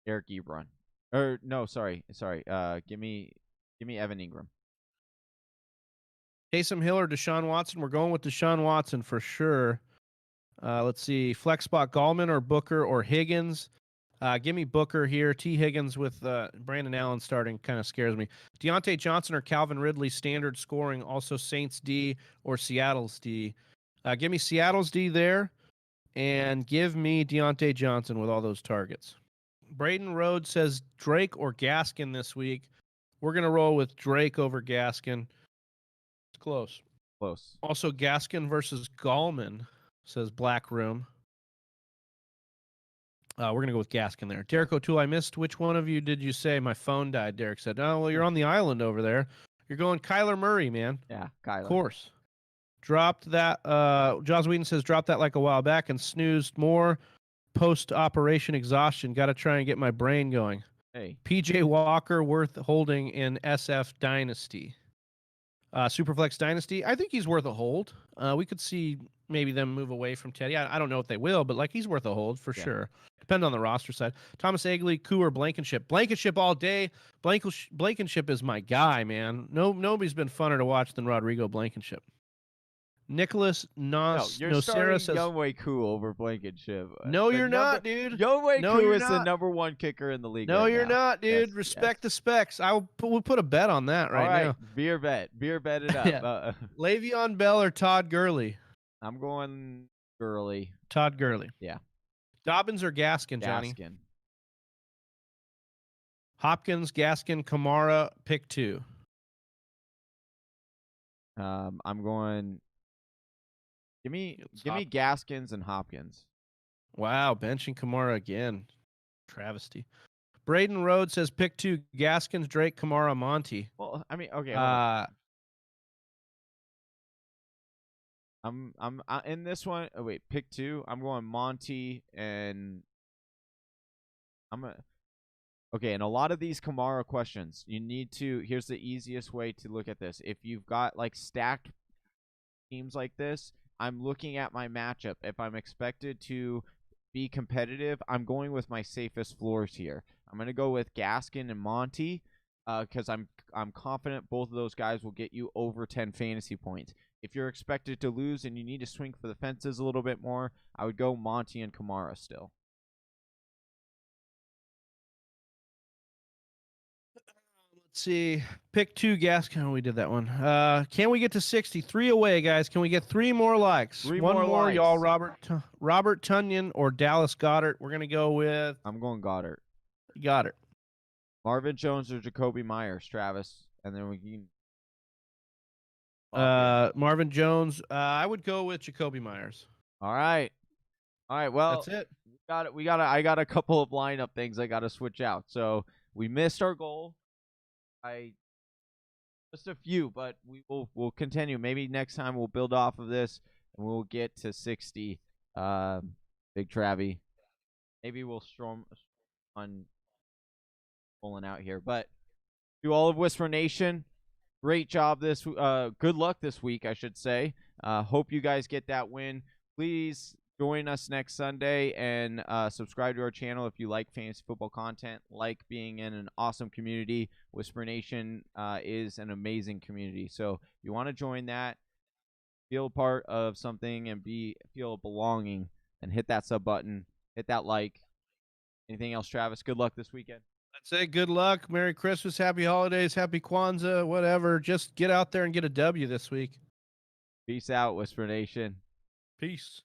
A: Eric Ebron. Or, no, sorry. Give me Evan Ingram.
B: Taysom Hill or Deshaun Watson? We're going with Deshaun Watson for sure. Let's see. Flex spot Gallman or Booker or Higgins. Give me Booker here. T. Higgins with Brandon Allen starting kind of scares me. Deontay Johnson or Calvin Ridley, standard scoring. Also Saints D or Seattle's D. Give me Seattle's D there. And give me Deontay Johnson with all those targets. Braden Rhodes says Drake or Gaskin this week. We're going to roll with Drake over Gaskin. It's close.
A: Close.
B: Also, Gaskin versus Gallman, says Black Room. We're going to go with Gaskin there. Derek O'Toole, I missed. Which one of you did you say? My phone died, Derek said. Oh, well, you're on the island over there. You're going Kyler Murray, man.
A: Yeah, Kyler.
B: Of course. Dropped that. Joss Whedon says, dropped that like a while back and snoozed more. Post-operation exhaustion. Got to try and get my brain going.
A: Hey.
B: PJ Walker worth holding in SF Dynasty. Superflex Dynasty, I think he's worth a hold. We could see maybe them move away from Teddy. I don't know if they will, but like he's worth a hold for sure. Depend on the roster side. Thomas Egley, Koo, or Blankenship. Blankenship all day. Blankenship is my guy, man. Nobody's been funner to watch than Rodrigo Blankenship. Nicholas Nocera says
A: Younghoe Koo over Blankenship.
B: No, you're not, dude.
A: Younghoe Koo is the number 1 kicker in the league.
B: No,
A: right
B: you're
A: now.
B: not, dude. Respect the specs. We'll put a bet on that right now.
A: Beer bet it up.
B: Le'Veon Bell or Todd Gurley?
A: I'm going Gurley.
B: Todd Gurley.
A: Yeah.
B: Dobbins or Gaskin, Johnny?
A: Gaskin.
B: Hopkins, Gaskin, Kamara, pick 2.
A: I'm going. Give me Gaskins and Hopkins.
B: Wow, benching Kamara again. Travesty. Braden Rhodes says pick 2: Gaskins, Drake, Kamara, Monty.
A: Well, I mean, okay, hold on. I'm in this one. Oh wait, pick 2. I'm going Monty and I'm gonna. Okay, and a lot of these Kamara questions, you need to. Here's the easiest way to look at this. If you've got like stacked teams like this, I'm looking at my matchup. If I'm expected to be competitive, I'm going with my safest floors here. I'm going to go with Gaskin and Monty because I'm confident both of those guys will get you over 10 fantasy points. If you're expected to lose and you need to swing for the fences a little bit more, I would go Monty and Kamara still.
B: Let's see. Pick 2: Gaskin. We did that one. Can we get to 60? 3 away, guys. Can we get 3 more likes?
A: 3
B: One
A: more likes.
B: y'all. Robert Tunyon or Dallas Goedert. We're gonna go with.
A: I'm going Goddard.
B: Goddard.
A: Marvin Jones or Jacoby Myers, Travis, and then we can.
B: Marvin Jones. I would go with Jacoby Myers.
A: All right. Well,
B: that's it.
A: I got a couple of lineup things I got to switch out. So we missed our goal. Just a few, but we'll continue. Maybe next time we'll build off of this and we'll get to 60. Big Travie. Maybe we'll storm on pulling out here. But to all of Whisper Nation, great job good luck this week, I should say. Hope you guys get that win. Please join us next Sunday and subscribe to our channel if you like fantasy football content, like being in an awesome community. Whisper Nation is an amazing community. So if you want to join that, feel part of something and feel belonging, and hit that sub button, hit that like. Anything else, Travis? Good luck this weekend.
B: That's it. Good luck. Merry Christmas. Happy holidays. Happy Kwanzaa. Whatever. Just get out there and get a W this week.
A: Peace out, Whisper Nation.
B: Peace.